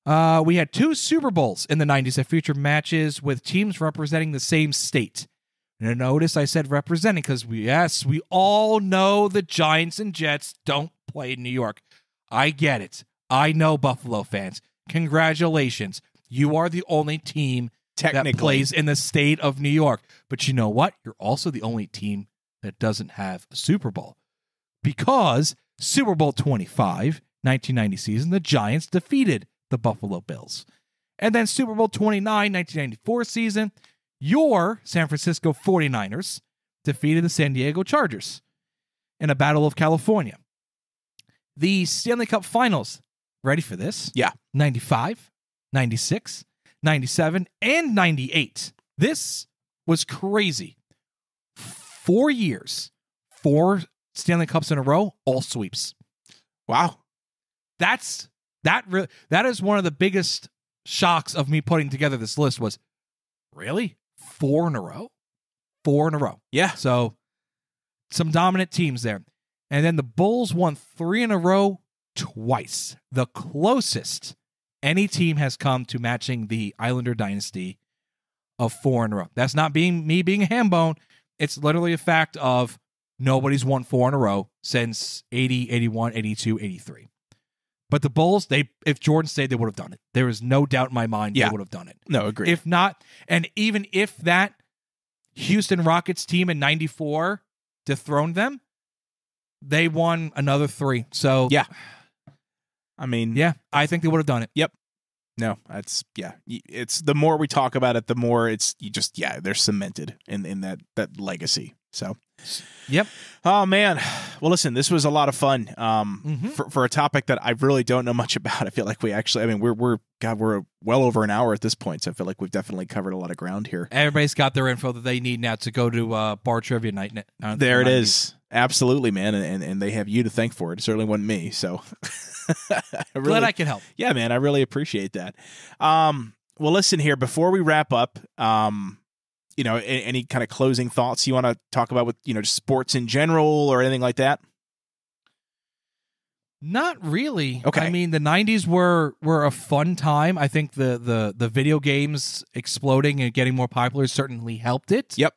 We had 2 Super Bowls in the 90s that featured matches with teams representing the same state. And notice I said representing because we all know the Giants and Jets don't play in New York. I get it. I know Buffalo fans. Congratulations. You are the only team that plays in the state of New York. But you know what? You're also the only team that doesn't have a Super Bowl. Because Super Bowl 25, 1990 season, the Giants defeated the Buffalo Bills. And then Super Bowl 29, 1994 season, your San Francisco 49ers defeated the San Diego Chargers in a Battle of California. The Stanley Cup Finals, ready for this? Yeah. 95, 96, 97, and 98. This was crazy. 4 years, 4 Stanley Cups in a row, all sweeps. Wow. That is one of the biggest shocks of me putting together this list was, really? 4 in a row? 4 in a row. Yeah. So, some dominant teams there. And then the Bulls won 3 in a row twice. The closest any team has come to matching the Islander dynasty of 4 in a row. That's not me being a ham bone. It's literally a fact of nobody's won 4 in a row since 80, 81, 82, 83. But the Bulls, if Jordan stayed, they would have done it. There is no doubt in my mind they would have done it. No, agree. If not, and even if that Houston Rockets team in 94 dethroned them, they won another 3. So, yeah. I mean, yeah, I think they would have done it. Yep. No, it's the more we talk about it, the more they're cemented in that legacy. So, yep. Oh man. Well, listen, this was a lot of fun. For a topic that I really don't know much about. I feel like we're well over an hour at this point. So I feel like we've definitely covered a lot of ground here. Everybody's got their info that they need now to go to bar trivia night. There it is. Absolutely, man. And they have you to thank for it. It certainly wasn't me. So glad I can help. Yeah, man. I really appreciate that. Well, listen here, before we wrap up, any kind of closing thoughts you want to talk about with, just sports in general or anything like that? Not really. Okay. I mean, the 90s were a fun time. I think the video games exploding and getting more popular certainly helped it. Yep.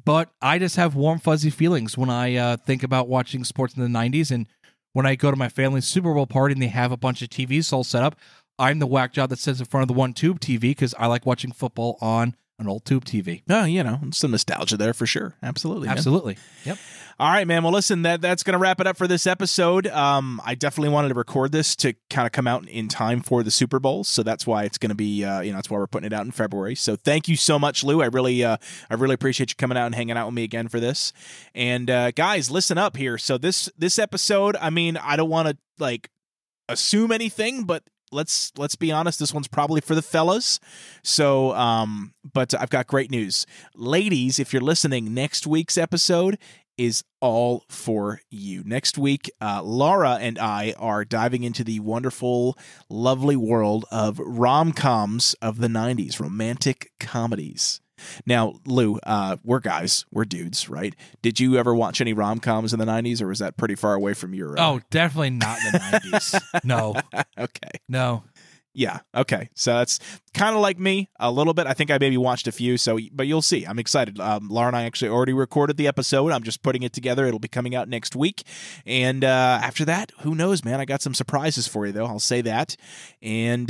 But I just have warm, fuzzy feelings when I think about watching sports in the 90s. And when I go to my family's Super Bowl party and they have a bunch of TVs all set up, I'm the whack job that sits in front of the one tube TV because I like watching football on an old tube TV. Oh, some nostalgia there for sure. Absolutely. Man. Absolutely. Yep. All right, man. Well, listen, that's going to wrap it up for this episode. I definitely wanted to record this to kind of come out in time for the Super Bowl. So that's why it's going to be, that's why we're putting it out in February. So thank you so much, Lou. I really appreciate you coming out and hanging out with me again for this. And guys, listen up here. So this episode, I mean, I don't want to assume anything, but let's be honest, this one's probably for the fellas. So, but I've got great news. Ladies, if you're listening, next week's episode is all for you. Next week, Laura and I are diving into the wonderful, lovely world of rom-coms of the 90s, romantic comedies. Now, Lou, we're guys, we're dudes, right? Did you ever watch any rom-coms in the 90s, or was that pretty far away from your... Oh, definitely not in the 90s. No. Okay. No. Yeah. Okay. So that's kind of like me a little bit. I think I maybe watched a few. So, but you'll see. I'm excited. Laura and I actually already recorded the episode. I'm just putting it together. It'll be coming out next week. And after that, who knows, man? I got some surprises for you, though. I'll say that. And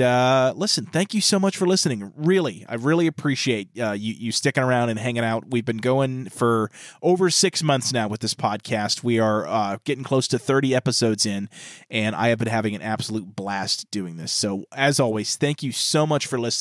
listen, thank you so much for listening. Really, I really appreciate you sticking around and hanging out. We've been going for over 6 months now with this podcast. We are getting close to 30 episodes in, and I have been having an absolute blast doing this. So, as always, thank you so much for listening.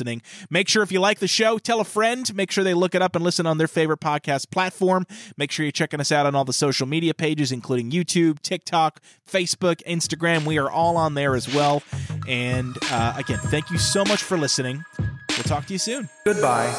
Make sure if you like the show, tell a friend. Make sure they look it up and listen on their favorite podcast platform. Make sure you're checking us out on all the social media pages, including YouTube, TikTok, Facebook, Instagram. We are all on there as well. And again, thank you so much for listening. We'll talk to you soon. Goodbye.